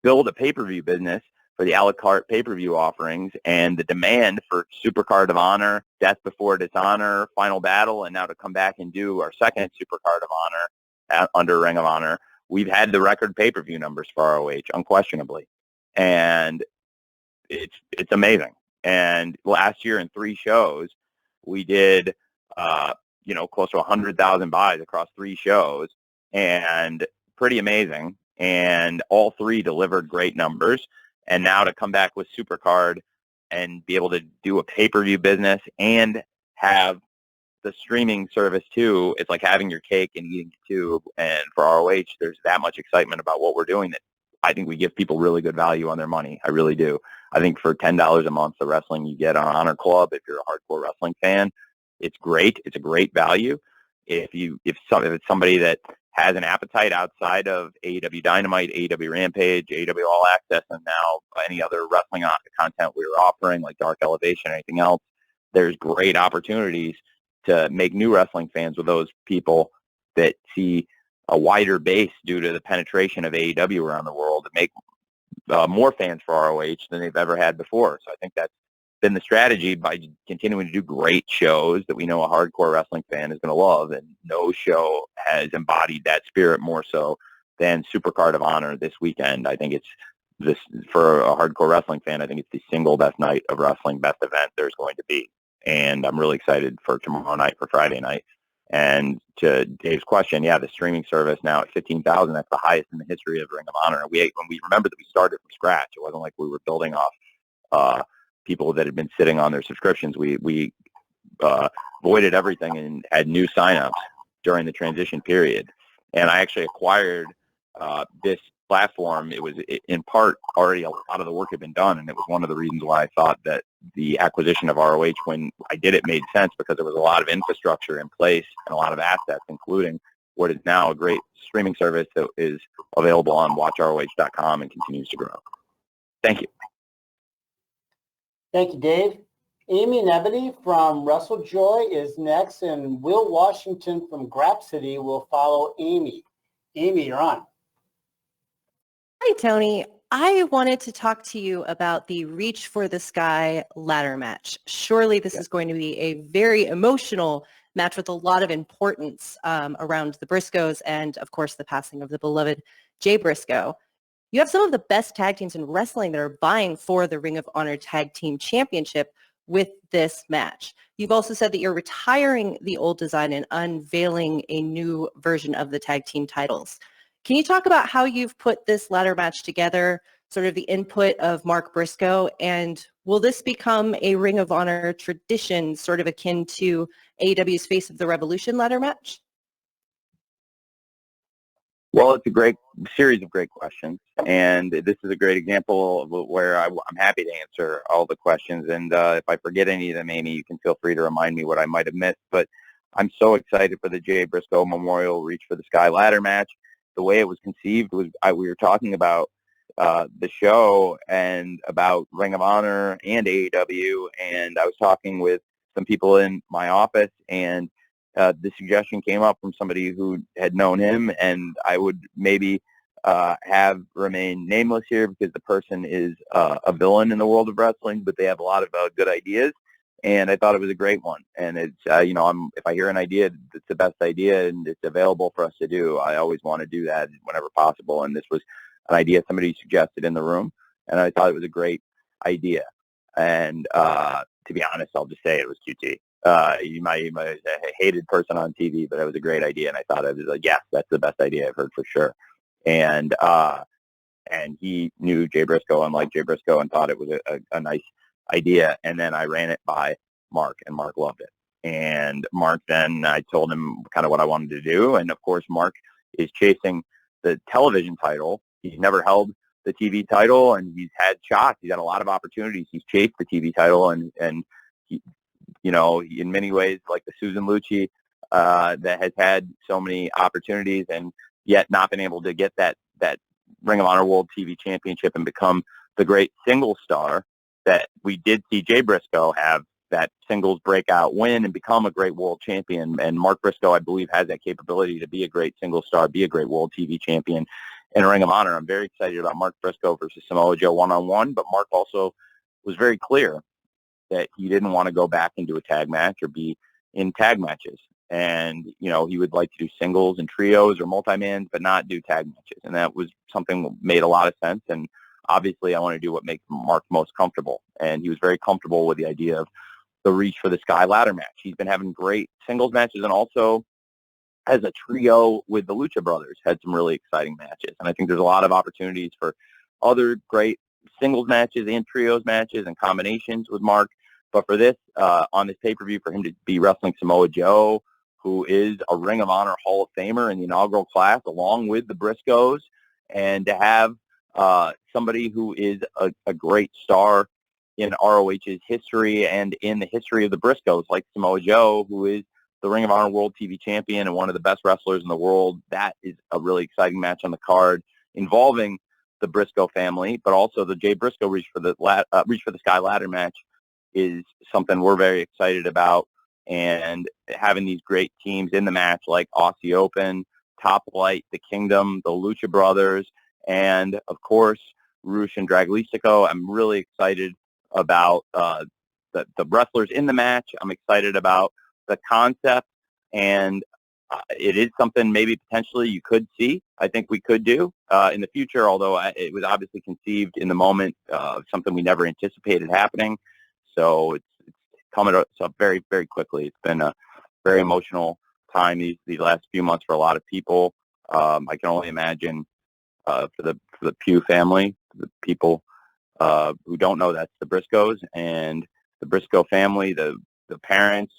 build a pay-per-view business for the a la carte pay-per-view offerings, and the demand for Supercard of Honor, Death Before Dishonor, Final Battle, and now to come back and do our second Supercard of Honor under Ring of Honor. We've had the record pay-per-view numbers for ROH, unquestionably, and it's amazing. And last year in 3 shows, we did, close to 100,000 buys across 3 shows, and pretty amazing. And all 3 delivered great numbers. And now to come back with Supercard and be able to do a pay-per-view business and have the streaming service too, it's like having your cake and eating it too. And for ROH, there's that much excitement about what we're doing that I think we give people really good value on their money. I really do. I think for $10 a month, the wrestling you get on Honor Club, if you're a hardcore wrestling fan, it's great. It's a great value. If it's somebody that has an appetite outside of AEW Dynamite, AEW Rampage, AEW All Access, and now any other wrestling content we were offering, like Dark Elevation or anything else, there's great opportunities to make new wrestling fans with those people that see a wider base due to the penetration of AEW around the world, to make more fans for ROH than they've ever had before. So I think that's been the strategy, by continuing to do great shows that we know a hardcore wrestling fan is going to love, and no show has embodied that spirit more so than Supercard of Honor this weekend. I think it's this, for a hardcore wrestling fan, I think it's the single best night of wrestling, best event there's going to be. And I'm really excited for tomorrow night, for Friday night. And to Dave's question, yeah, the streaming service now at 15,000, that's the highest in the history of Ring of Honor. When we remember that we started from scratch, it wasn't like we were building off people that had been sitting on their subscriptions. We voided everything and had new signups during the transition period. And I actually acquired this platform. It was in part already a lot of the work had been done, and it was one of the reasons why I thought that the acquisition of ROH, when I did it, made sense, because there was a lot of infrastructure in place and a lot of assets, including what is now a great streaming service that is available on watchroh.com and continues to grow. Thank you. Thank you, Dave. Amy Nebedy from WrestleJoy is next, and Will Washington from Grapsity will follow Amy. Amy, you're on. Hi, Tony. I wanted to talk to you about the Reach for the Sky ladder match. Surely this is going to be a very emotional match with a lot of importance around the Briscoes and, of course, the passing of the beloved Jay Briscoe. You have some of the best tag teams in wrestling that are vying for the Ring of Honor Tag Team Championship with this match. You've also said that you're retiring the old design and unveiling a new version of the tag team titles. Can you talk about how you've put this ladder match together, sort of the input of Mark Briscoe, and will this become a Ring of Honor tradition, sort of akin to AEW's Face of the Revolution ladder match? Well, it's a great series of great questions, and this is a great example of where I'm happy to answer all the questions. And if I forget any of them, Amy, you can feel free to remind me what I might have missed. But I'm so excited for the Jay Briscoe Memorial Reach for the Sky ladder match. The way it was conceived was we were talking about the show and about Ring of Honor and AEW, and I was talking with some people in my office, and the suggestion came up from somebody who had known him, and I would maybe have remained nameless here because the person is a villain in the world of wrestling, but they have a lot of good ideas, and I thought it was a great one. And it's, if I hear an idea that's the best idea and it's available for us to do, I always want to do that whenever possible, and this was an idea somebody suggested in the room, and I thought it was a great idea. And to be honest, I'll just say it was QT. You might a hated person on TV, but it was a great idea, and I thought it was like, yes, that's the best idea I've heard for sure. And he knew Jay Briscoe and liked Jay Briscoe and thought it was a nice idea. And then I ran it by Mark, and Mark loved it. And Mark, then I told him kind of what I wanted to do, and of course, Mark is chasing the television title. He's never held the TV title, and he's had shots. He's had a lot of opportunities. He's chased the TV title, and he, in many ways, like the Susan Lucci, that has had so many opportunities and yet not been able to get that Ring of Honor World TV Championship and become the great single star that we did see Jay Briscoe have, that singles breakout win and become a great world champion. And Mark Briscoe, I believe, has that capability to be a great single star, be a great world TV champion in Ring of Honor. I'm very excited about Mark Briscoe versus Samoa Joe one-on-one, but Mark also was very clear that he didn't want to go back into a tag match or be in tag matches. And, he would like to do singles and trios or multi-mans, but not do tag matches. And that was something that made a lot of sense. And obviously I want to do what makes Mark most comfortable. And he was very comfortable with the idea of the Reach for the Sky ladder match. He's been having great singles matches, and also as a trio with the Lucha Brothers, had some really exciting matches. And I think there's a lot of opportunities for other great singles matches and trios matches and combinations with Mark. But for this, on this pay-per-view, for him to be wrestling Samoa Joe, who is a Ring of Honor Hall of Famer in the inaugural class, along with the Briscoes, and to have somebody who is a great star in ROH's history and in the history of the Briscoes, like Samoa Joe, who is the Ring of Honor World TV Champion and one of the best wrestlers in the world. That is a really exciting match on the card involving the Briscoe family, but also the Jay Briscoe Reach for the Sky ladder match is something we're very excited about. And having these great teams in the match, like Aussie Open, Top Flight, The Kingdom, the Lucha Brothers, and of course Rush and Draglistico. I'm really excited about the wrestlers in the match. I'm excited about the concept, and it is something maybe potentially you could see. I think we could do in the future, although it was obviously conceived in the moment of something we never anticipated happening. So it's coming up very, very quickly. It's been a very emotional time these last few months for a lot of people. I can only imagine for the Pugh family, the people who don't know, that's the Briscoes and the Briscoe family, the parents,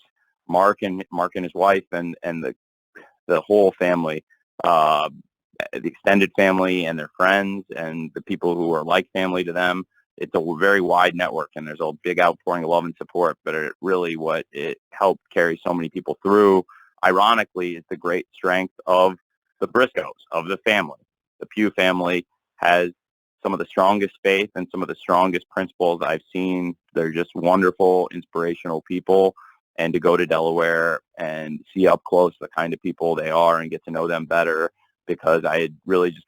Mark and his wife, and the whole family, the extended family and their friends and the people who are like family to them. It's a very wide network, and there's a big outpouring of love and support, but what it helped carry so many people through, ironically, is the great strength of the Briscoes, of the family. The Pugh family has some of the strongest faith and some of the strongest principles I've seen. They're just wonderful, inspirational people. And to go to Delaware and see up close the kind of people they are and get to know them better, because I had really just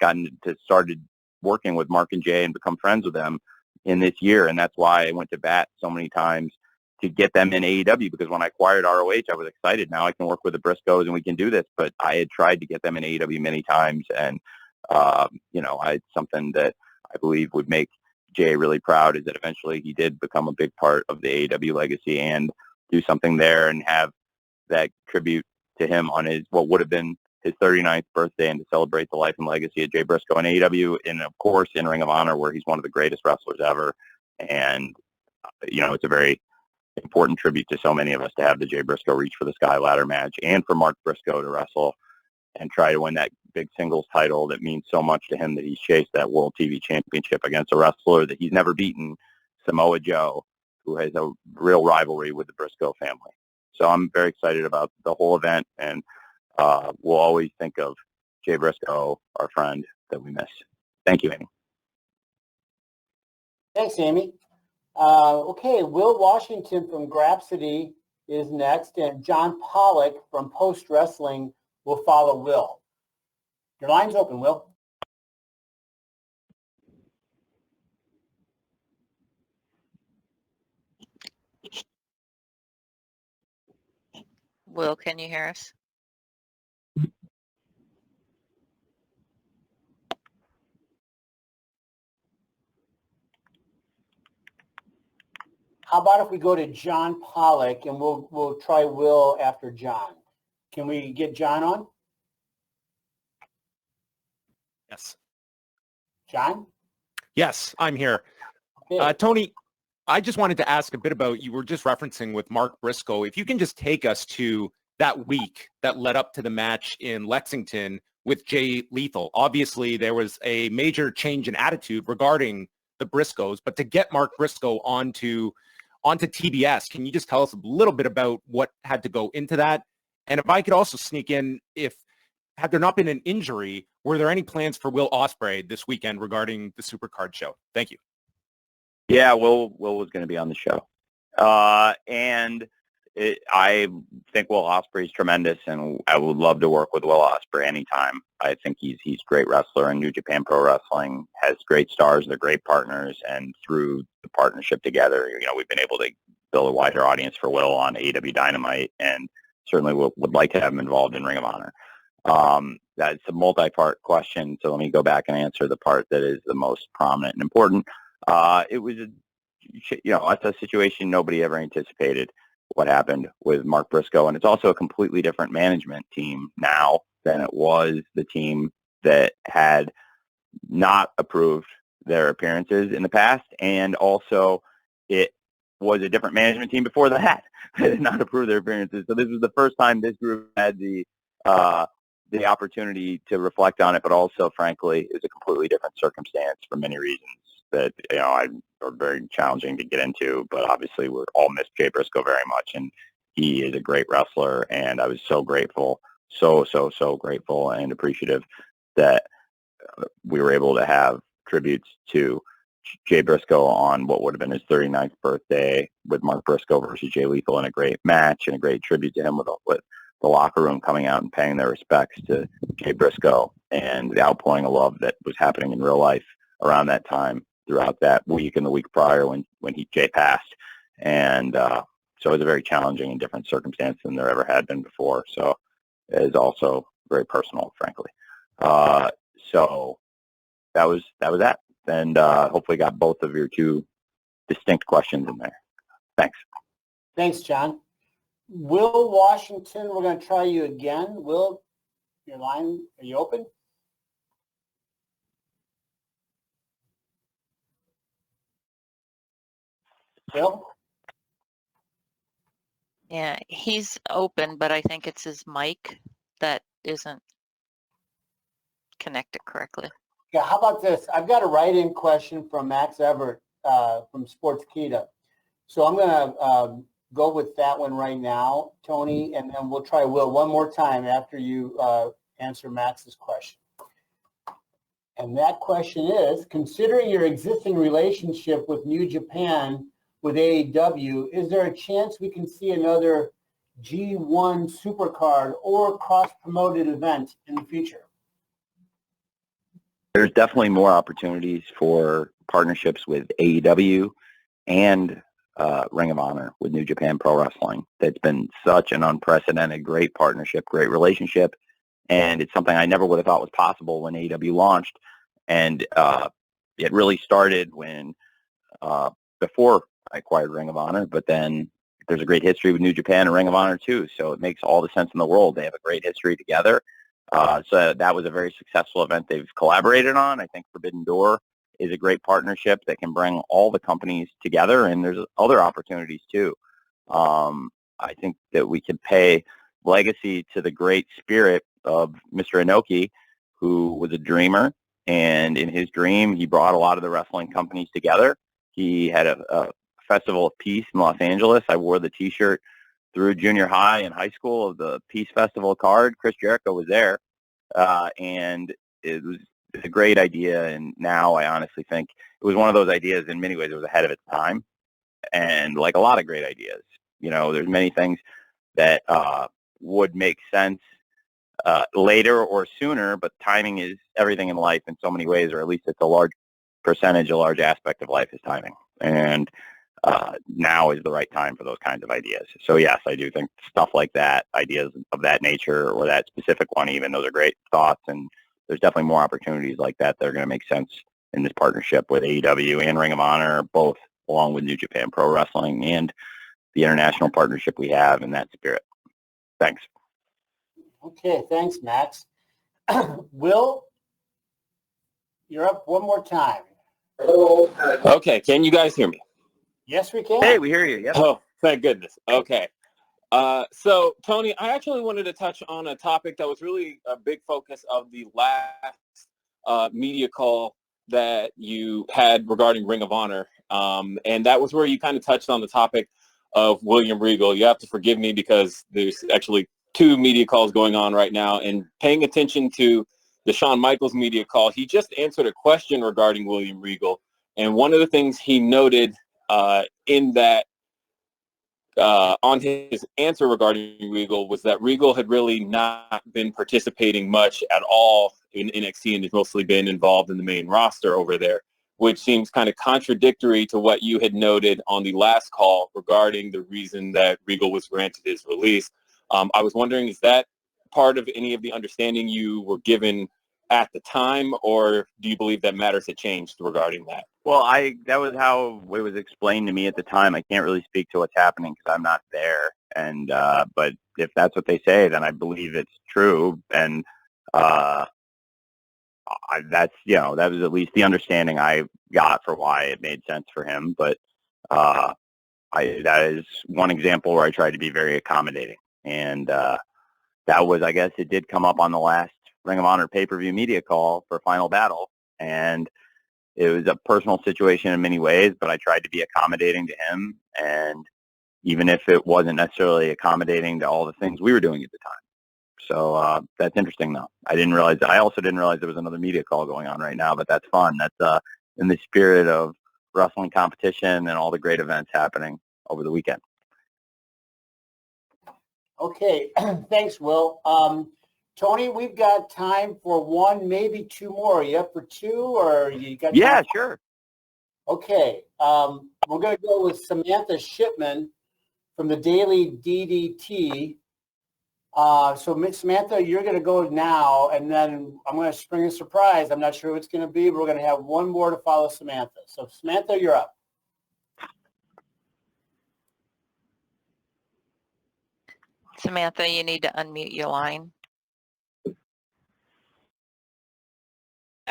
started working with Mark and Jay and become friends with them in this year. And that's why I went to bat so many times to get them in AEW, because when I acquired ROH, I was excited. Now I can work with the Briscoes and we can do this. But I had tried to get them in AEW many times. And, something that I believe would make Jay really proud is that eventually he did become a big part of the AEW legacy and do something there and have that tribute to him on what would have been his 39th birthday, and to celebrate the life and legacy of Jay Briscoe in AEW, and of course in Ring of Honor, where he's one of the greatest wrestlers ever. And, it's a very important tribute to so many of us to have the Jay Briscoe Reach for the Sky ladder match, and for Mark Briscoe to wrestle and try to win that big singles title that means so much to him, that he's chased that World TV Championship against a wrestler that he's never beaten, Samoa Joe, who has a real rivalry with the Briscoe family. So I'm very excited about the whole event, and we'll always think of Jay Briscoe, our friend that we miss. Thank you, Amy. Thanks, Amy. Okay, Will Washington from Grapsity is next, and John Pollock from Post Wrestling will follow Will. Your line's open, Will. Will, can you hear us? How about if we go to John Pollock, and we'll try Will after John. Can we get John on? Yes. John? Yes, I'm here. Okay. Tony, I just wanted to ask a bit about, you were just referencing with Mark Briscoe, if you can just take us to that week that led up to the match in Lexington with Jay Lethal. Obviously, there was a major change in attitude regarding the Briscoes, but to get Mark Briscoe onto TBS, can you just tell us a little bit about what had to go into that? And if I could also sneak in, had there not been an injury, were there any plans for Will Ospreay this weekend regarding the Supercard show? Thank you. Yeah, Will was going to be on the show. And I think Will Ospreay's tremendous, and I would love to work with Will Ospreay anytime. I think he's a great wrestler, and New Japan Pro Wrestling has great stars. They're great partners, and through the partnership together, we've been able to build a wider audience for Will on AEW Dynamite, and certainly would like to have him involved in Ring of Honor. That's a multi-part question, so let me go back and answer the part that is the most prominent and important. It was that's a situation nobody ever anticipated, what happened with Mark Briscoe, and it's also a completely different management team now than it was the team that had not approved their appearances in the past, and also it was a different management team before that did not approve their appearances. So this was the first time this group had the opportunity to reflect on it, but also, frankly, is a completely different circumstance for many reasons that are very challenging to get into. But obviously, we all miss Jay Briscoe very much, and he is a great wrestler. And I was so grateful, so grateful and appreciative that we were able to have tributes to Jay Briscoe on what would have been his 39th birthday with Mark Briscoe versus Jay Lethal in a great match, and a great tribute to him with the locker room coming out and paying their respects to Jay Briscoe, and the outpouring of love that was happening in real life around that time throughout that week and the week prior when Jay passed. And so it was a very challenging and different circumstance than there ever had been before. So it is also very personal, frankly. So that was that. And hopefully got both of your two distinct questions in there. Thanks. Thanks, John. Will Washington, we're going to try you again. Will, your line, are you open? Will? Yeah, he's open, but I think it's his mic that isn't connected correctly. Yeah, how about this? I've got a write-in question from Max Everett from Sportskeeda. So I'm going to go with that one right now, Tony, and then we'll try Will one more time after you answer Max's question. And that question is, considering your existing relationship with New Japan with AEW, is there a chance we can see another G1 Supercard or cross-promoted event in the future? There's definitely more opportunities for partnerships with AEW and Ring of Honor with New Japan Pro Wrestling. That's been such an unprecedented, great partnership, great relationship, and it's something I never would have thought was possible when AEW launched. And it really started when before I acquired Ring of Honor, but then there's a great history with New Japan and Ring of Honor too, so it makes all the sense in the world. They have a great history together. So that was a very successful event they've collaborated on. I think Forbidden Door is a great partnership that can bring all the companies together, and there's other opportunities too. I think that we can pay legacy to the great spirit of Mr. Inoki, who was a dreamer, and in his dream, he brought a lot of the wrestling companies together. He had a Festival of Peace in Los Angeles. I wore the T-shirt through junior high and high school of the Peace Festival card. Chris Jericho was there, and it was a great idea. And now I honestly think it was one of those ideas. In many ways, it was ahead of its time. And like a lot of great ideas, there's many things that would make sense later or sooner, but timing is everything in life in so many ways, or at least it's a large percentage, a large aspect of life is timing. And now is the right time for those kinds of ideas. So yes, I do think stuff like that, ideas of that nature, or that specific one even, those are great thoughts, and there's definitely more opportunities like that that are going to make sense in this partnership with AEW and Ring of Honor, both along with New Japan Pro Wrestling and the international partnership we have in that spirit. Thanks. Okay, thanks, Max. Will, you're up one more time. Okay, can you guys hear me? Yes, we can. Hey, we hear you. Yep. Oh, thank goodness. Okay. So, Tony, I actually wanted to touch on a topic that was really a big focus of the last media call that you had regarding Ring of Honor. And that was where you kind of touched on the topic of William Regal. You have to forgive me because there's actually two media calls going on right now. And paying attention to the Shawn Michaels media call, he just answered a question regarding William Regal. And one of the things he noted in that on his answer regarding Regal was that Regal had really not been participating much at all in NXT and has mostly been involved in the main roster over there, which seems kind of contradictory to what you had noted on the last call regarding the reason that Regal was granted his release. I was wondering, is that part of any of the understanding you were given at the time, or do you believe that matters had changed regarding that? Well, that was how it was explained to me at the time. I can't really speak to what's happening because I'm not there. And but if that's what they say, then I believe it's true. And that was at least the understanding I got for why it made sense for him. But that is one example where I tried to be very accommodating. And that was, I guess, it did come up on the last Ring of Honor pay-per-view media call for Final Battle, and it was a personal situation in many ways, but I tried to be accommodating to him, and even if it wasn't necessarily accommodating to all the things we were doing at the time. So that's interesting, though. I also didn't realize there was another media call going on right now, but that's fun. That's in the spirit of wrestling competition and all the great events happening over the weekend. Okay, thanks, Will. Tony, we've got time for one, maybe two more. Are you up for two, or you got? Yeah, sure. Okay, we're going to go with Samantha Shipman from the Daily DDT. So, Samantha, you're going to go now, and then I'm going to spring a surprise. I'm not sure what it's going to be, but we're going to have one more to follow Samantha. So, Samantha, you're up. Samantha, you need to unmute your line.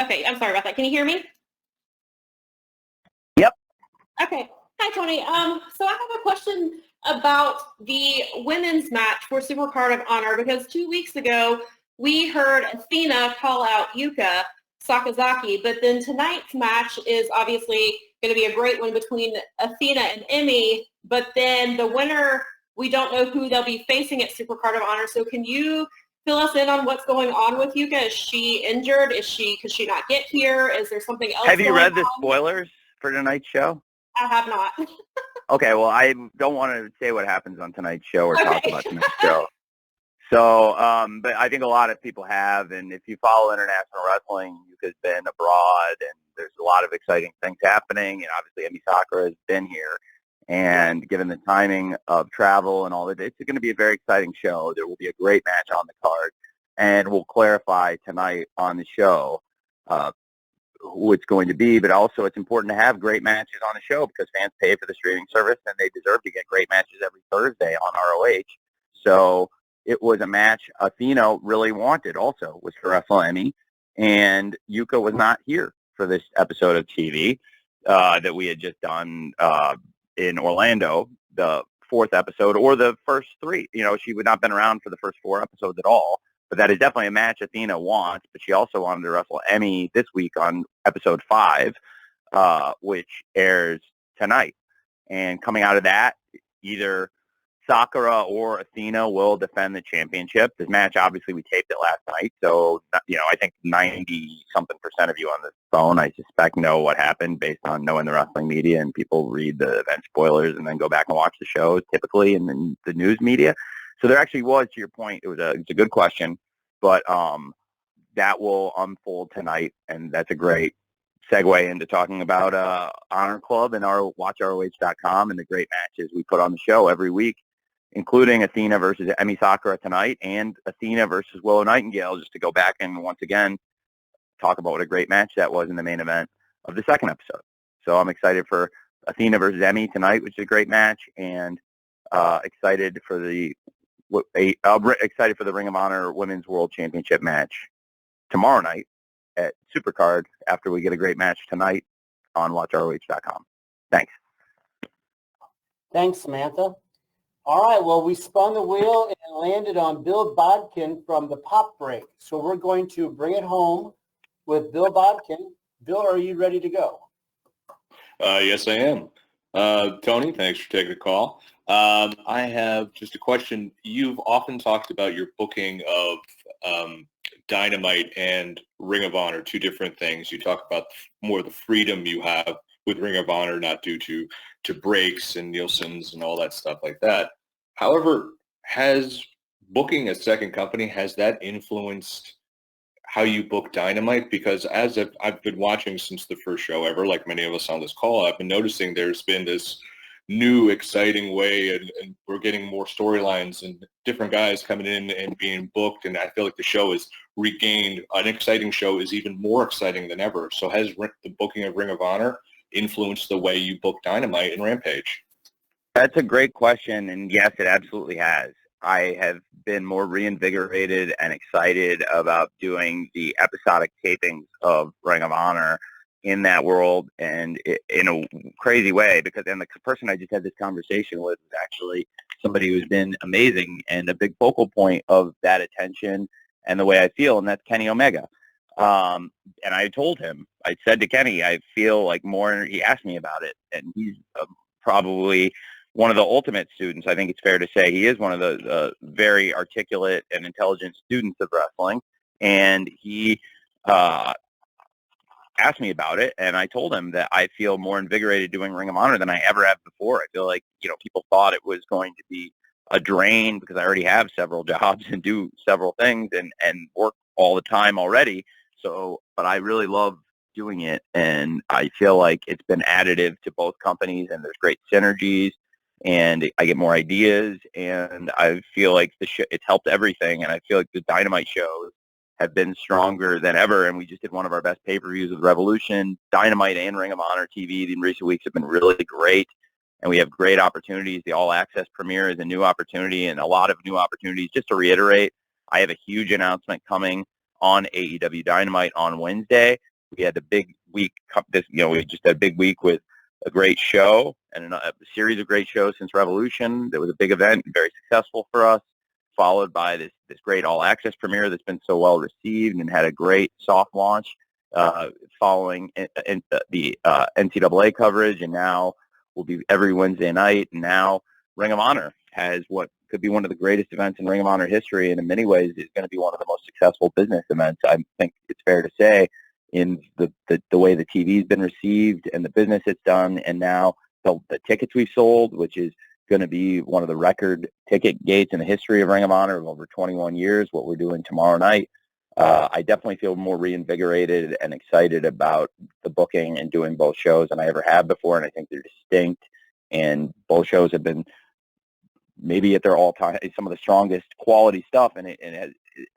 Okay, I'm sorry about that. Can you hear me? Yep. Okay. Hi, Tony. So I have a question about the women's match for Supercard of Honor, because 2 weeks ago we heard Athena call out Yuka Sakazaki, but then tonight's match is obviously going to be a great one between Athena and Emmy, but then the winner, we don't know who they'll be facing at Supercard of Honor. So can you fill us in on what's going on with Yuka? Is she injured? Could she not get here? Is there something else? Have you read the spoilers for tonight's show? I have not. Okay, well, I don't want to say what happens on tonight's show or talk about tonight's show. So, but I think a lot of people have, and if you follow international wrestling, Yuka's been abroad, and there's a lot of exciting things happening, and obviously Emi Sakura has been here, and given the timing of travel and all that, it's going to be a very exciting show. There will be a great match on the card, and we'll clarify tonight on the show who it's going to be, but also it's important to have great matches on the show because fans pay for the streaming service, and they deserve to get great matches every Thursday on ROH. So it was a match Athena really wanted also, was to wrestle Emi, and Yuka was not here for this episode of TV that we had just done in Orlando, the 4th episode, or the first 3. You know, she would not have been around for the first 4 episodes at all, but that is definitely a match Athena wants, but she also wanted to wrestle Emi this week on episode 5, which airs tonight. And coming out of that, either Sakura or Athena will defend the championship. This match, obviously, we taped it last night, so, you know, I think 90-something% of you on the phone, I suspect, know what happened based on knowing the wrestling media, and people read the event spoilers and then go back and watch the shows, typically, in the news media. So there actually was, to your point, it's a good question, but that will unfold tonight, and that's a great segue into talking about Honor Club and our WatchROH.com and the great matches we put on the show every week, including Athena versus Emi Sakura tonight and Athena versus Willow Nightingale, just to go back and once again talk about what a great match that was in the main event of the 2nd episode. So I'm excited for Athena versus Emi tonight, which is a great match, and excited for the Ring of Honor Women's World Championship match tomorrow night at Supercard after we get a great match tonight on WatchROH.com. Thanks. Thanks, Samantha. All right, well, we spun the wheel and landed on Bill Bodkin from the Pop Break. So we're going to bring it home with Bill Bodkin. Bill, are you ready to go? Yes, I am. Tony, thanks for taking the call. I have just a question. You've often talked about your booking of Dynamite and Ring of Honor, 2 different things. You talk about more the freedom you have with Ring of Honor, not due to breaks and Nielsen's and all that stuff like that. However, has booking a second company, has that influenced how you book Dynamite? Because as I've been watching since the first show ever, like many of us on this call, I've been noticing there's been this new exciting way, and we're getting more storylines and different guys coming in and being booked, and I feel like the show is regained. An exciting show is even more exciting than ever. So has the booking of Ring of Honor influenced the way you book Dynamite and Rampage? That's a great question, and yes, it absolutely has. I have been more reinvigorated and excited about doing the episodic tapings of Ring of Honor in that world, and in a crazy way, because the person I just had this conversation with is actually somebody who's been amazing and a big focal point of that attention and the way I feel, and that's Kenny Omega. And I told him, I said to Kenny, I feel like more, he asked me about it, and he's probably one of the ultimate students. I think it's fair to say he is one of the very articulate and intelligent students of wrestling, and he asked me about it, and I told him that I feel more invigorated doing Ring of Honor than I ever have before. I feel like, people thought it was going to be a drain because I already have several jobs and do several things and work all the time already. So, but I really love doing it, and I feel like it's been additive to both companies, and there's great synergies, and I get more ideas, and I feel like it's helped everything, and I feel like the Dynamite shows have been stronger than ever, and we just did one of our best pay-per-views of Revolution. Dynamite and Ring of Honor TV in recent weeks have been really great, and we have great opportunities. The All Access premiere is a new opportunity, and a lot of new opportunities. Just to reiterate, I have a huge announcement coming on AEW Dynamite on Wednesday. We had a big week. We just had a big week with a great show and a series of great shows since Revolution. There was a big event, very successful for us, followed by this great All Access premiere that's been so well received and had a great soft launch following the NCAA coverage, and now will be every Wednesday night. And now Ring of Honor has what could be one of the greatest events in Ring of Honor history, and in many ways is going to be one of the most successful business events, I think it's fair to say, in the way the TV's been received and the business it's done, and now the tickets we've sold, which is going to be one of the record ticket gates in the history of Ring of Honor of over 21 years, what we're doing tomorrow night. I definitely feel more reinvigorated and excited about the booking and doing both shows than I ever have before, and I think they're distinct, and both shows have been maybe at their all-time, some of the strongest quality stuff, and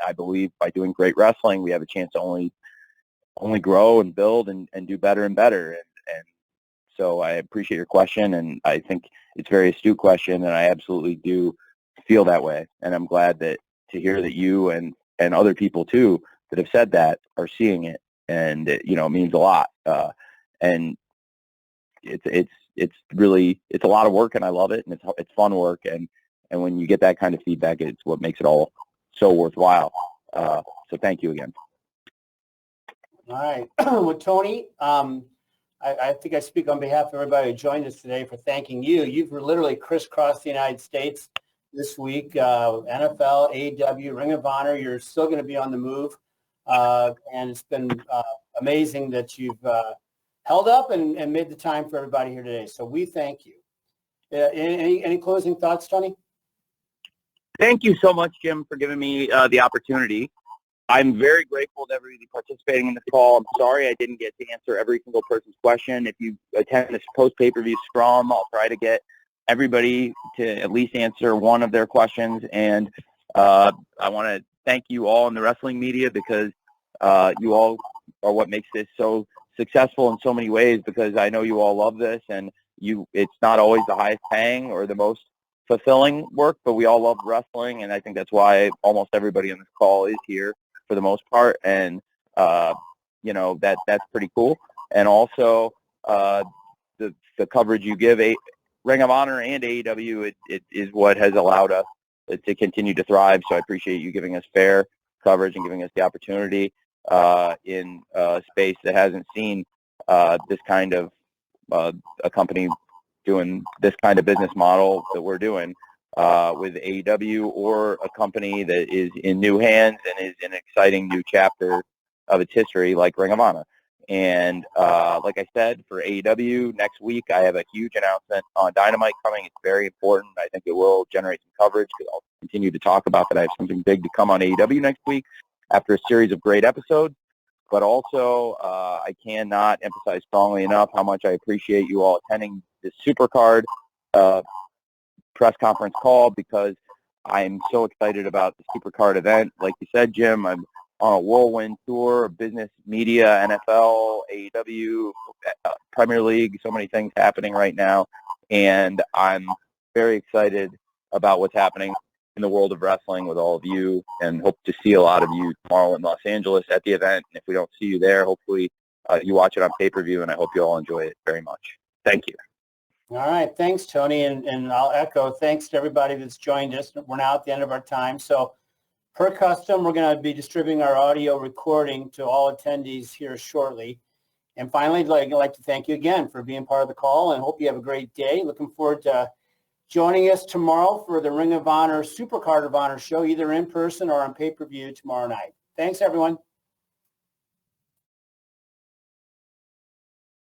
I believe by doing great wrestling, we have a chance to only grow and build and do better and better, and so I appreciate your question, and I think it's a very astute question, and I absolutely do feel that way, and I'm glad to hear that you and other people too that have said that are seeing it, and it means a lot, and it's really a lot of work, and I love it, and it's fun work, and when you get that kind of feedback, it's what makes it all so worthwhile. So thank you again. All right, well, Tony, I think I speak on behalf of everybody who joined us today for thanking you. You've literally crisscrossed the United States this week, NFL, AEW, Ring of Honor. You're still going to be on the move, and it's been amazing that you've held up and made the time for everybody here today. So we thank you. Any closing thoughts, Tony? Thank you so much, Jim, for giving me the opportunity. I'm very grateful to everybody participating in the call. I'm sorry I didn't get to answer every single person's question. If you attend this post-pay-per-view scrum, I'll try to get everybody to at least answer one of their questions. And I want to thank you all in the wrestling media, because you all are what makes this so successful in so many ways, because I know you all love this, and it's not always the highest paying or the most fulfilling work, but we all love wrestling, and I think that's why almost everybody on this call is here for the most part, and that's pretty cool. And also the coverage you give Ring of Honor and AEW, it is what has allowed us to continue to thrive. So I appreciate you giving us fair coverage and giving us the opportunity in a space that hasn't seen this kind of a company doing this kind of business model that we're doing with AEW, or a company that is in new hands and is in an exciting new chapter of its history like Ring of Honor. And like I said, for AEW, next week I have a huge announcement on Dynamite coming. It's very important. I think it will generate some coverage, because I'll continue to talk about that. I have something big to come on AEW next week after a series of great episodes. But also, I cannot emphasize strongly enough how much I appreciate you all attending this Supercard press conference call, because I'm so excited about the Supercard event. Like you said, Jim, I'm on a whirlwind tour of business, media, NFL, AEW, Premier League, so many things happening right now. And I'm very excited about what's happening in the world of wrestling with all of you, and hope to see a lot of you tomorrow in Los Angeles at the event. And if we don't see you there, hopefully you watch it on pay-per-view, and I hope you all enjoy it very much. Thank you. All right. Thanks, Tony. And I'll echo thanks to everybody that's joined us. We're now at the end of our time. So per custom, we're going to be distributing our audio recording to all attendees here shortly. And finally, I'd like to thank you again for being part of the call, and hope you have a great day. Looking forward to joining us tomorrow for the Ring of Honor Supercard of Honor show, either in person or on pay-per-view tomorrow night. Thanks, everyone.